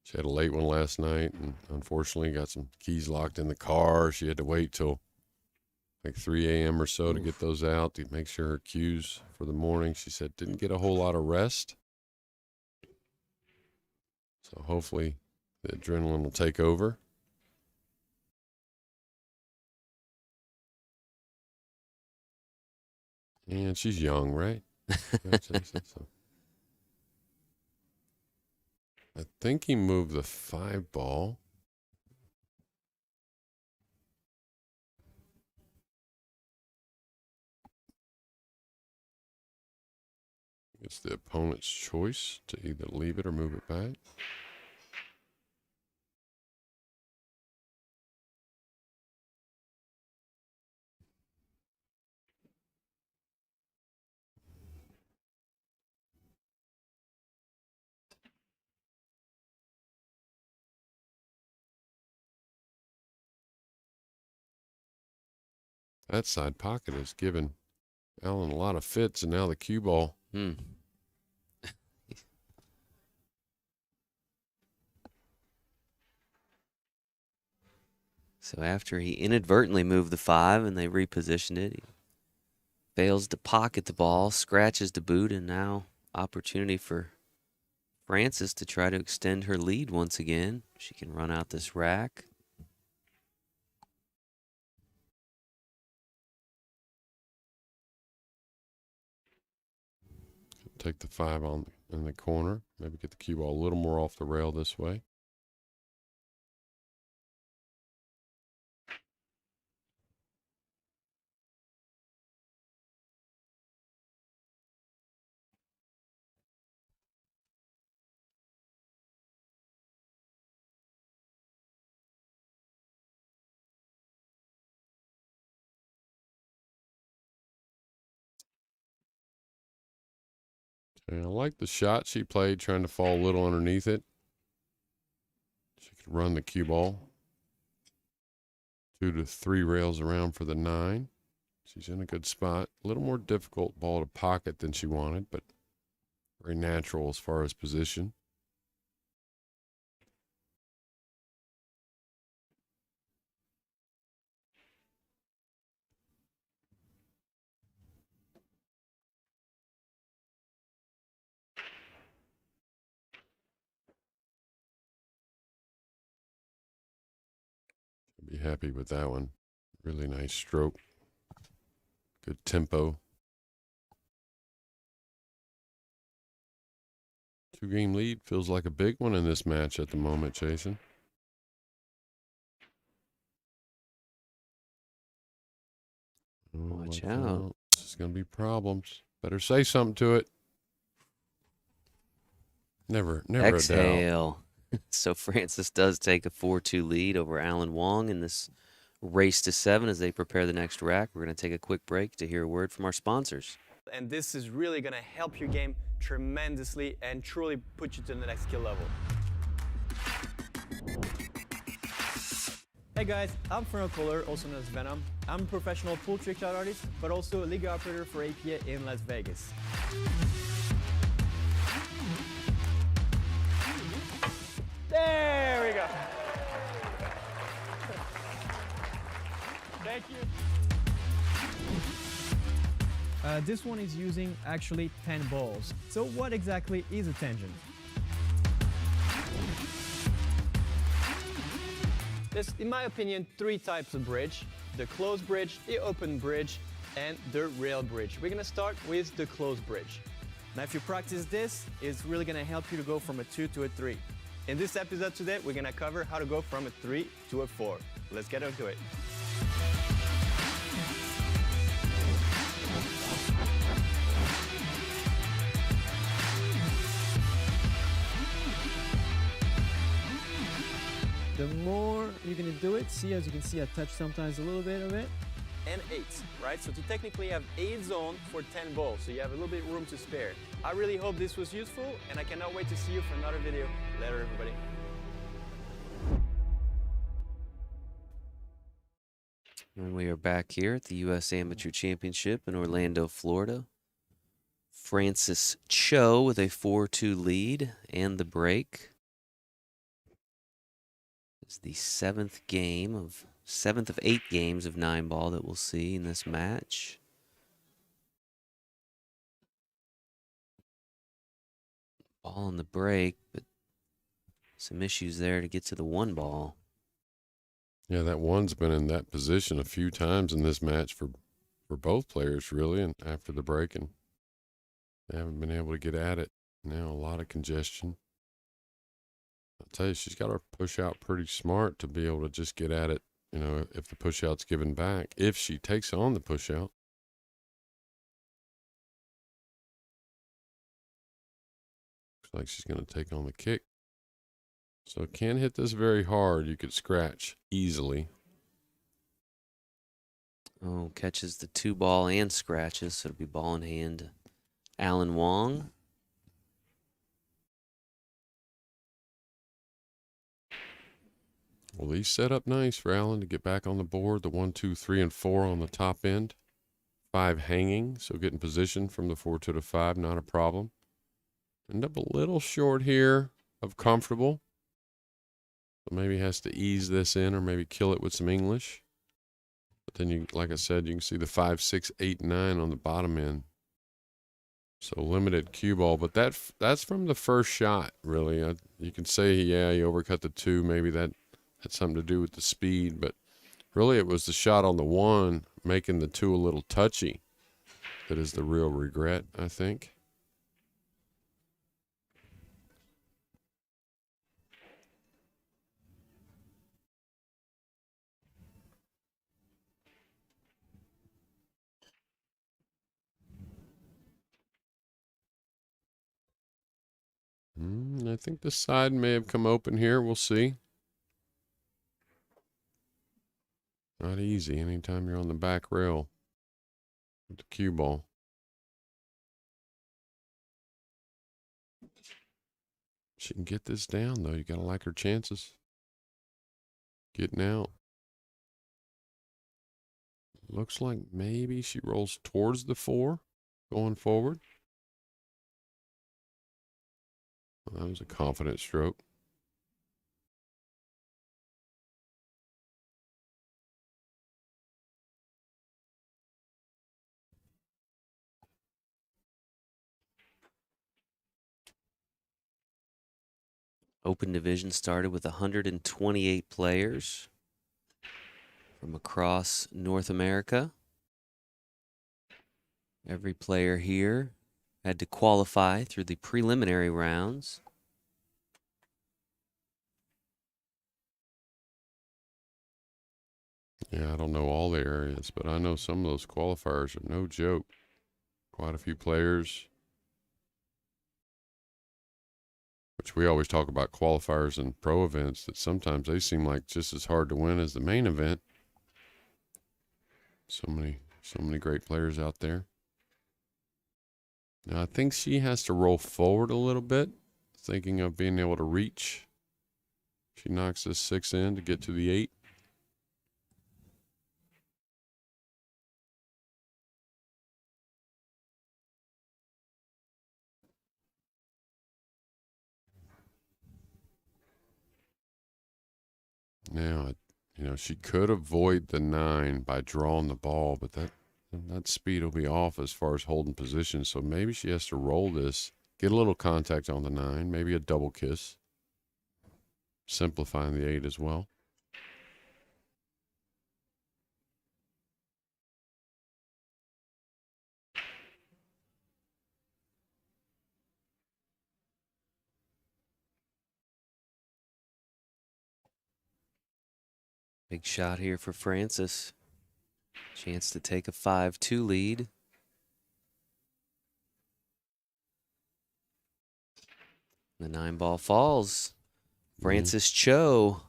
she had a late one last night, and unfortunately got some keys locked in the car. She had to wait till like 3 a.m. or so to get those out to make sure her cues for the morning. She said didn't get a whole lot of rest. So hopefully the adrenaline will take over. And she's young, right? So. I think he moved the 5 ball. It's the opponent's choice to either leave it or move it back. That side pocket has given Alan a lot of fits, and now the cue ball. So after he inadvertently moved the 5 and they repositioned it, he fails to pocket the ball, scratches the boot, and now opportunity for Frances to try to extend her lead once again. She can run out this rack. Take the 5 on in the corner. Maybe get the cue ball a little more off the rail this way. And I like the shot she played, trying to fall a little underneath it. She could run the cue ball 2 to 3 rails around for the 9. She's in a good spot. A little more difficult ball to pocket than she wanted, but very natural as far as position. Be happy with that one. Really nice stroke. Good tempo. 2-game lead feels like a big one in this match at the moment, Jason. Watch out. This is going to be problems. Better say something to it. Never a doubt. Exhale. So Frances does take a 4-2 lead over Alan Wong in this race to 7 as they prepare the next rack. We're going to take a quick break to hear a word from our sponsors. And this is really going to help your game tremendously and truly put you to the next skill level. Hey guys, I'm Fernando Kohler, also known as Venom. I'm a professional pool trick shot artist, but also a league operator for APA in Las Vegas. There we go. Thank you. This one is using actually 10 balls. So what exactly is a tangent? There's, in my opinion, 3 types of bridge: the closed bridge, the open bridge, and the rail bridge. We're gonna start with the closed bridge. Now if you practice this, it's really gonna help you to go from a 2 to a 3. In this episode today, we're gonna cover how to go from a 3 to a 4. Let's get into it. The more you're gonna do it, see, as you can see, I touch sometimes a little bit of it. And 8, right? So to technically have 8 zones for 10 balls, so you have a little bit room to spare. I really hope this was useful, and I cannot wait to see you for another video. Later, everybody. And we are back here at the U.S. Amateur Championship in Orlando, Florida. Frances Tso with a 4-2 lead and the break. It's the seventh of 8 games of 9-ball that we'll see in this match. Ball on the break, but some issues there to get to the 1-ball. Yeah, that one's been in that position a few times in this match for both players, really, and after the break, and they haven't been able to get at it. Now, a lot of congestion. I'll tell you, she's got her push out pretty smart to be able to just get at it, you know, if the push out's given back, if she takes on the push out. Looks like she's going to take on the kick. So can't hit this very hard. You could scratch easily. Oh, catches the 2-ball and scratches, so it'll be ball in hand. Alan Wong. Well, these set up nice for Alan to get back on the board. The 1, 2, 3, and 4 on the top end. 5 hanging, so getting position from the 4 to the 5, not a problem. End up a little short here of comfortable. So maybe has to ease this in or maybe kill it with some English. But then, you, like I said, you can see the 5, 6, 8, 9 on the bottom end. So limited cue ball, but that's from the first shot, really. You can say, yeah, he overcut the 2. Maybe that had something to do with the speed, but really it was the shot on the 1 making the 2 a little touchy that is the real regret, I think. I think the side may have come open here. We'll see. Not easy anytime you're on the back rail with the cue ball. She can get this down, though. You got to like her chances. Getting out. Looks like maybe she rolls towards the 4 going forward. Well, that was a confident stroke. Open division started with 128 players from across North America. Every player here had to qualify through the preliminary rounds. Yeah, I don't know all the areas, but I know some of those qualifiers are no joke. Quite a few players, which we always talk about qualifiers and pro events, that sometimes they seem like just as hard to win as the main event. So many great players out there. Now, I think she has to roll forward a little bit, thinking of being able to reach. She knocks this 6 in to get to the 8. Now, you know, she could avoid the 9 by drawing the ball, but that speed will be off as far as holding position. So maybe she has to roll this, get a little contact on the 9, maybe a double kiss, simplifying the 8 as well. Big shot here for Frances. Chance to take a 5-2 lead. The 9-ball falls. Frances Tso,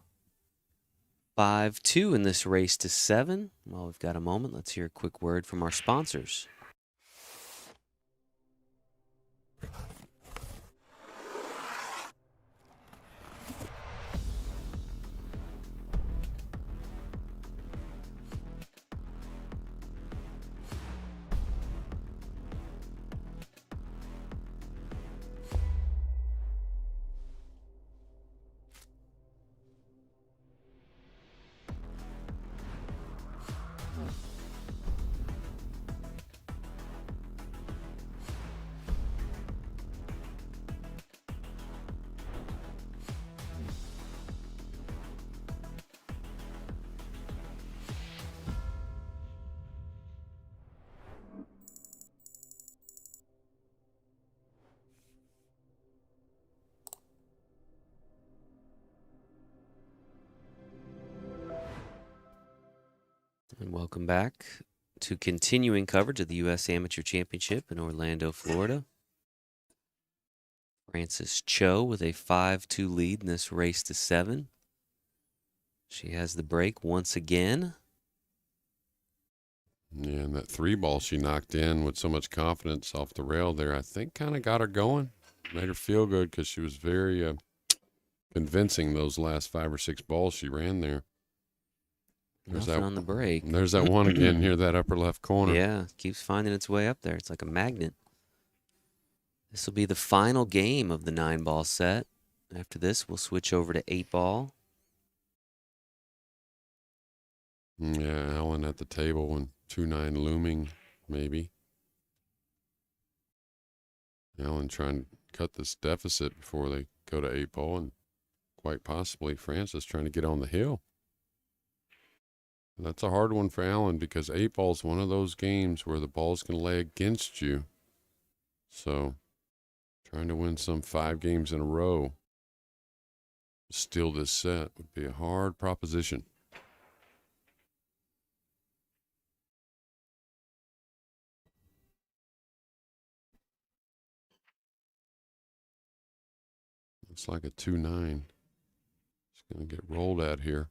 5-2 in this race to 7. Well, we've got a moment. Let's hear a quick word from our sponsors. And welcome back to continuing coverage of the U.S. Amateur Championship in Orlando, Florida. Frances Tso with a 5-2 lead in this race to 7. She has the break once again. Yeah, and that 3-ball she knocked in with so much confidence off the rail there, I think kind of got her going. Made her feel good because she was very convincing those last 5 or 6 balls she ran there. Nothing on the break. There's that one again near that upper left corner. Yeah, keeps finding its way up there. It's like a magnet. This will be the final game of the 9-ball set. After this, we'll switch over to 8-ball. Yeah, Allen at the table and 2-9 looming, maybe. Allen trying to cut this deficit before they go to 8-ball, and quite possibly Frances trying to get on the hill. That's a hard one for Allen because 8-ball is one of those games where the ball's going to lay against you. So trying to win some 5 games in a row, steal this set would be a hard proposition. Looks like a 2-9. It's going to get rolled at here.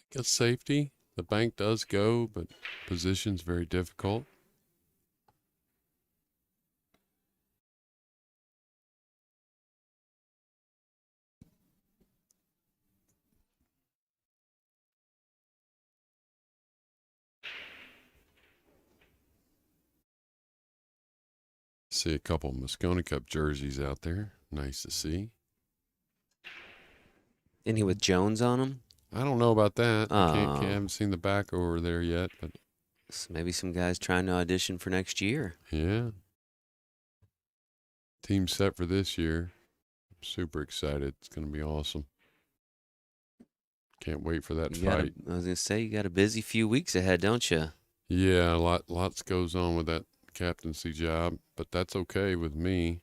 Gets safety. The bank does go, but position's very difficult. See a couple Moscone Cup jerseys out there. Nice to see. Any with Jones on them? I don't know about that. Oh. Haven't seen the back over there yet, but Maybe some guys trying to audition for next year. yeah. Team set for this year. I'm super excited. It's going to be awesome. Can't wait for that fight. I was going to say, you got a busy few weeks ahead, don't you? Yeah, lots goes on with that captaincy job, but that's okay with me.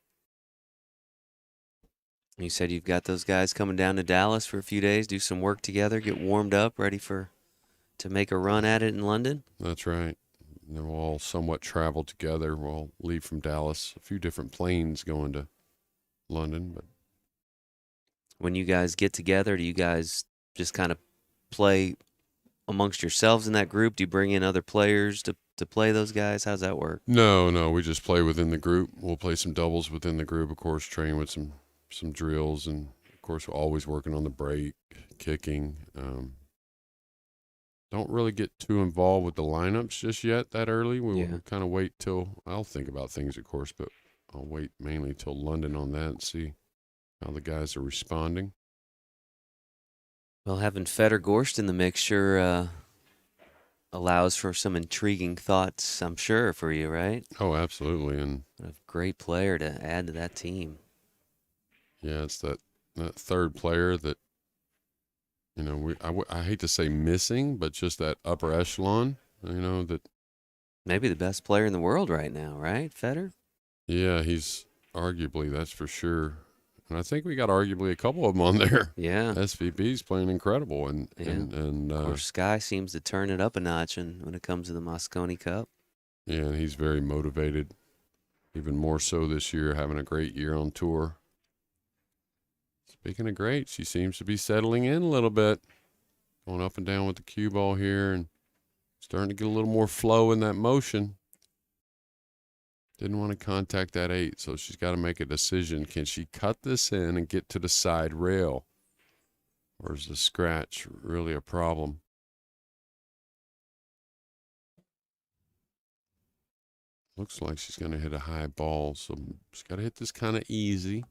You said you've got those guys coming down to Dallas for a few days, do some work together, get warmed up, ready to make a run at it in London? That's right. And we'll all somewhat travel together. We'll leave from Dallas, a few different planes going to London. But when you guys get together, do you guys just kind of play amongst yourselves in that group? Do you bring in other players to play those guys? How's that work? No, we just play within the group. We'll play some doubles within the group, of course, train with some drills, and of course we're always working on the break, kicking. Don't really get too involved with the lineups just yet that early. We'll kind of wait till, I'll think about things, of course, but I'll wait mainly till London on that and see how the guys are responding. Well, having Fedor Gorst in the mix sure allows for some intriguing thoughts, I'm sure, for you, right? Oh, absolutely. And what a great player to add to that team. Yeah, it's that third player that, you know, I hate to say missing, but just that upper echelon, you know, that. Maybe the best player in the world right now, right, Fedor? Yeah, he's arguably, that's for sure. And I think we got arguably a couple of them on there. Yeah. SVP's playing incredible. And of course, Sky seems to turn it up a notch when it comes to the Moscone Cup. Yeah, and he's very motivated, even more so this year, having a great year on tour. Speaking of great, she seems to be settling in a little bit, going up and down with the cue ball here and starting to get a little more flow in that motion. Didn't want to contact that 8, so she's got to make a decision. Can she cut this in and get to the side rail? Or is the scratch really a problem? Looks like she's going to hit a high ball, so she's got to hit this kind of easy.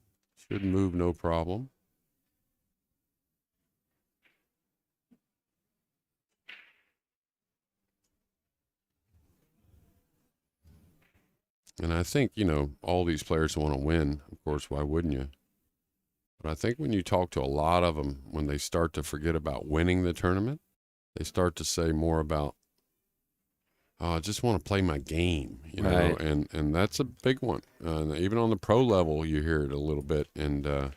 Should move no problem. And I think, all these players want to win. Of course, why wouldn't you? But I think when you talk to a lot of them, when they start to forget about winning the tournament, they start to say more about, oh, I just want to play my game, Right. and that's a big one. Even on the pro level, you hear it a little bit. And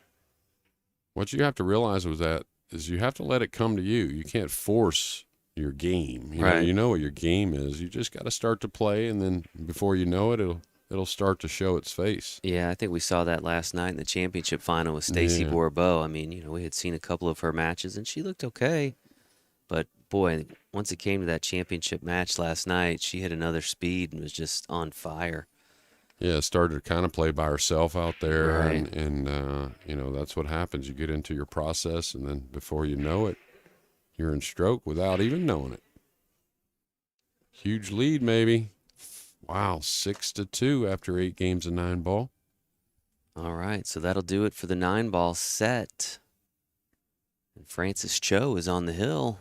what you have to realize is you have to let it come to you. You can't force your game. Right. You know what your game is. You just got to start to play, and then before you know it, it'll start to show its face. Yeah, I think we saw that last night in the championship final with Stacy Yeah. Bourbeau. I mean, we had seen a couple of her matches, and she looked okay. But, boy, once it came to that championship match last night, she hit another speed and was just on fire. Yeah, started to kind of play by herself out there, Right. and that's what happens. You get into your process, and then before you know it, you're in stroke without even knowing it. Huge lead, maybe. Wow, 6-2 after 8 games of 9-ball. All right, so that'll do it for the 9-ball set. And Frances Tso is on the hill.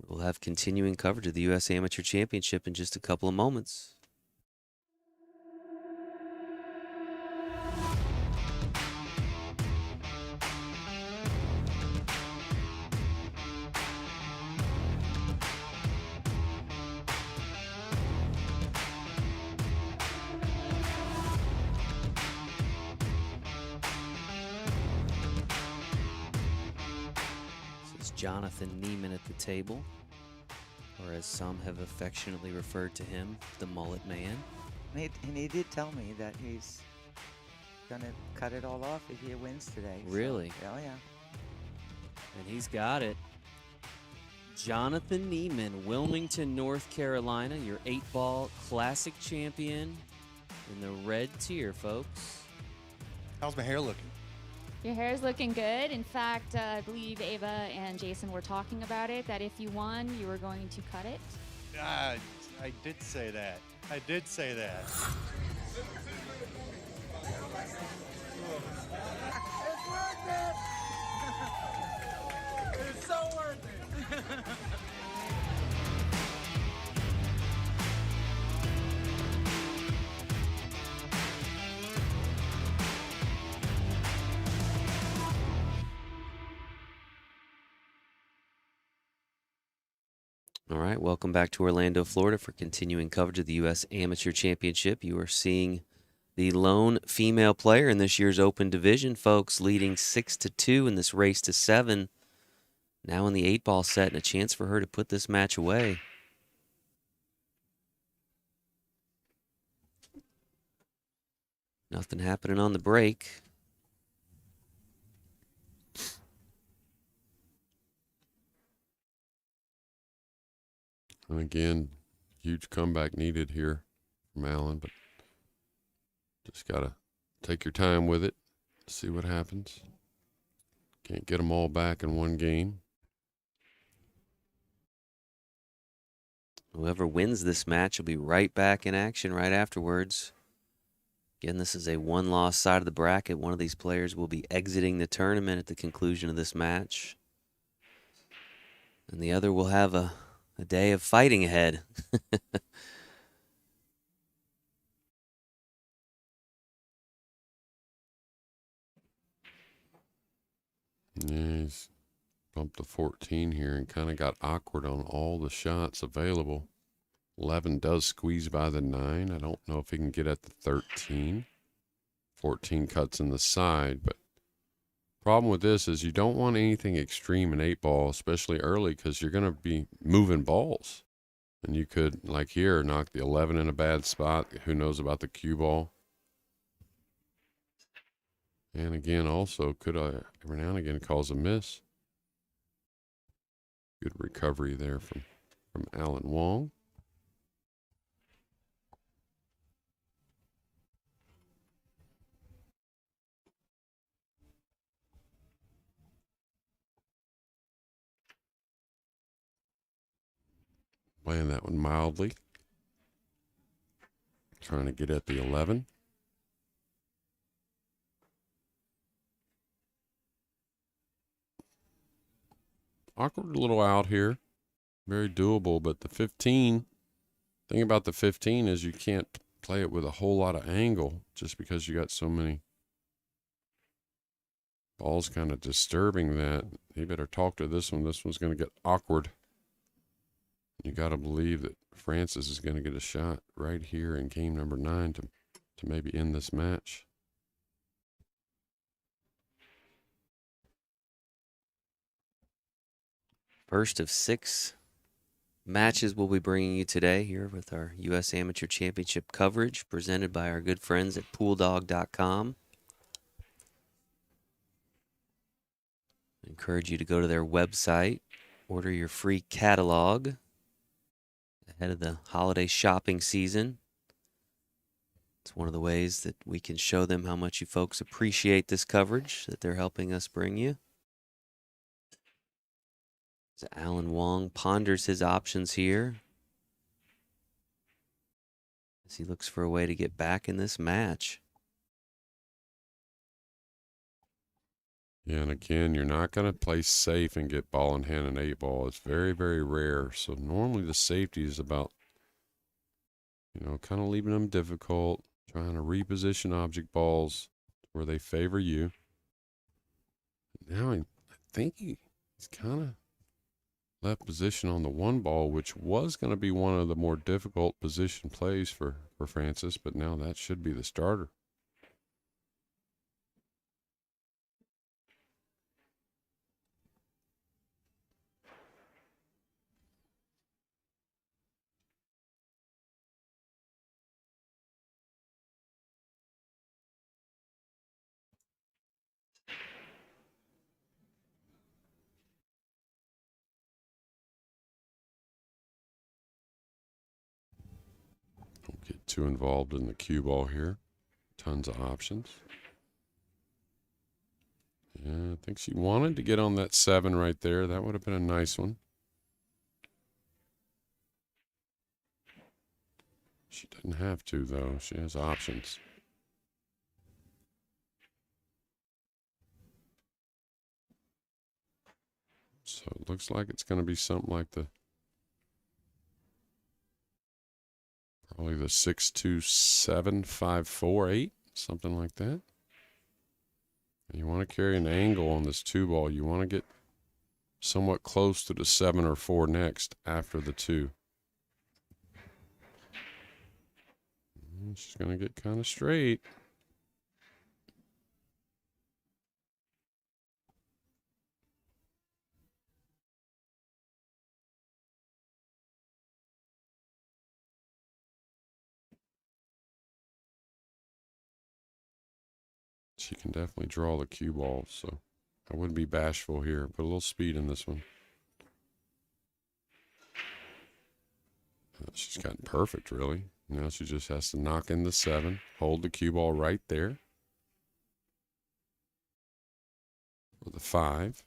We'll have continuing coverage of the U.S. Amateur Championship in just a couple of moments. This is Jonathan Neiman at the table, or as some have affectionately referred to him, the Mullet Man. And he did tell me that he's gonna cut it all off if he wins today. so- Really? Oh yeah. And he's got it. Jonathan Neiman, Wilmington, North Carolina, your 8-ball classic champion in the red tier, folks. How's my hair looking? Your hair is looking good. In fact, I believe Ava and Jason were talking about it, that if you won, you were going to cut it. I did say that. I did say that. It's so worth it. All right, welcome back to Orlando, Florida for continuing coverage of the U.S. Amateur Championship. You are seeing the lone female player in this year's Open Division, folks, leading 6-2 in this race to 7. Now in the 8-ball set, and a chance for her to put this match away. Nothing happening on the break. And again, huge comeback needed here from Allen, but just got to take your time with it, see what happens. Can't get them all back in one game. Whoever wins this match will be right back in action right afterwards. Again, this is a one-loss side of the bracket. One of these players will be exiting the tournament at the conclusion of this match. And the other will have a day of fighting ahead. Yeah, he's bumped to 14 here and kind of got awkward on all the shots available. 11 does squeeze by the 9. I don't know if he can get at the 13. 14 cuts in the side, but problem with this is you don't want anything extreme in 8-ball, especially early, because you're going to be moving balls. And you could, like here, knock the 11 in a bad spot. Who knows about the cue ball? And again, also, could every now and again cause a miss. Good recovery there from Alan Wong. Playing that one mildly. Trying to get at the 11. Awkward little out here. Very doable, but the 15, thing about the 15 is you can't play it with a whole lot of angle just because you got so many balls kind of disturbing that. You better talk to this one. This one's going to get awkward. You got to believe that Frances is going to get a shot right here in game number 9 to maybe end this match. First of 6 matches we'll be bringing you today here with our U.S. Amateur Championship coverage presented by our good friends at pooldog.com. I encourage you to go to their website, order your free catalog ahead of the holiday shopping season. It's one of the ways that we can show them how much you folks appreciate this coverage that they're helping us bring you. So Alan Wong ponders his options here as he looks for a way to get back in this match. Yeah, and again, you're not going to play safe and get ball in hand and 8-ball. It's very, very rare. So normally the safety is about, kind of leaving them difficult, trying to reposition object balls where they favor you. Now I think he's kind of left position on the 1 ball, which was going to be one of the more difficult position plays for Frances, but now that should be the starter. Don't get too involved in the cue ball here. Tons of options. Yeah, I think she wanted to get on that 7 right there. That would have been a nice one. She doesn't have to, though. She has options. So it looks like it's going to be something like probably the 6-2-7-5-4-8, something like that. You want to carry an angle on this 2 ball. You want to get somewhat close to the 7 or 4 next after the 2. She's going to get kind of straight. She can definitely draw the cue ball, so I wouldn't be bashful here. Put a little speed in this one. She's gotten perfect, really. Now she just has to knock in the 7, hold the cue ball right there. With the 5.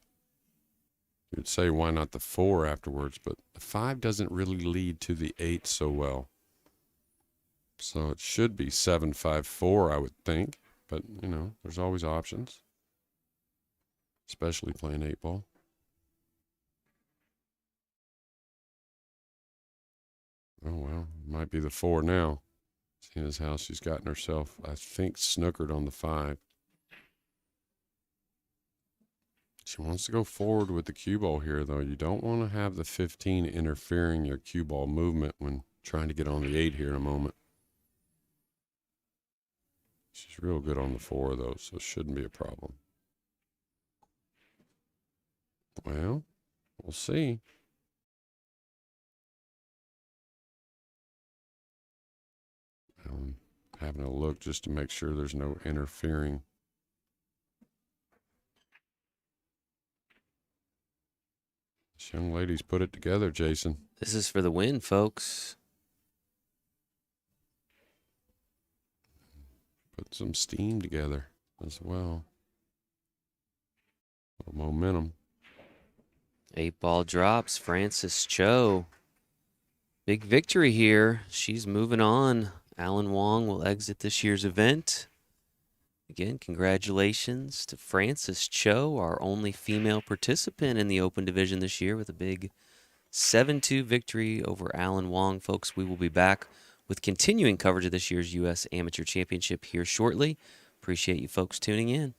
You'd say, why not the 4 afterwards? But the 5 doesn't really lead to the 8 so well. So it should be 7-5-4, I would think. But, there's always options. Especially playing 8-ball. Oh, well, might be the 4 now. Seeing as how she's gotten herself, I think, snookered on the 5. She wants to go forward with the cue ball here, though. You don't want to have the 15 interfering your cue ball movement when trying to get on the 8 here in a moment. She's real good on the 4, though, so it shouldn't be a problem. Well, we'll see. I'm having a look just to make sure there's no interfering. This young lady's put it together, Jason. This is for the win, folks. Put some steam together as well. A little momentum. 8-ball drops. Frances Tso. Big victory here. She's moving on Alan Wong will exit this year's event. Again, congratulations to Frances Tso, our only female participant in the Open Division this year, with a big 7-2 victory over Alan Wong. Folks, we will be back with continuing coverage of this year's U.S. Amateur Championship here shortly. Appreciate you folks tuning in.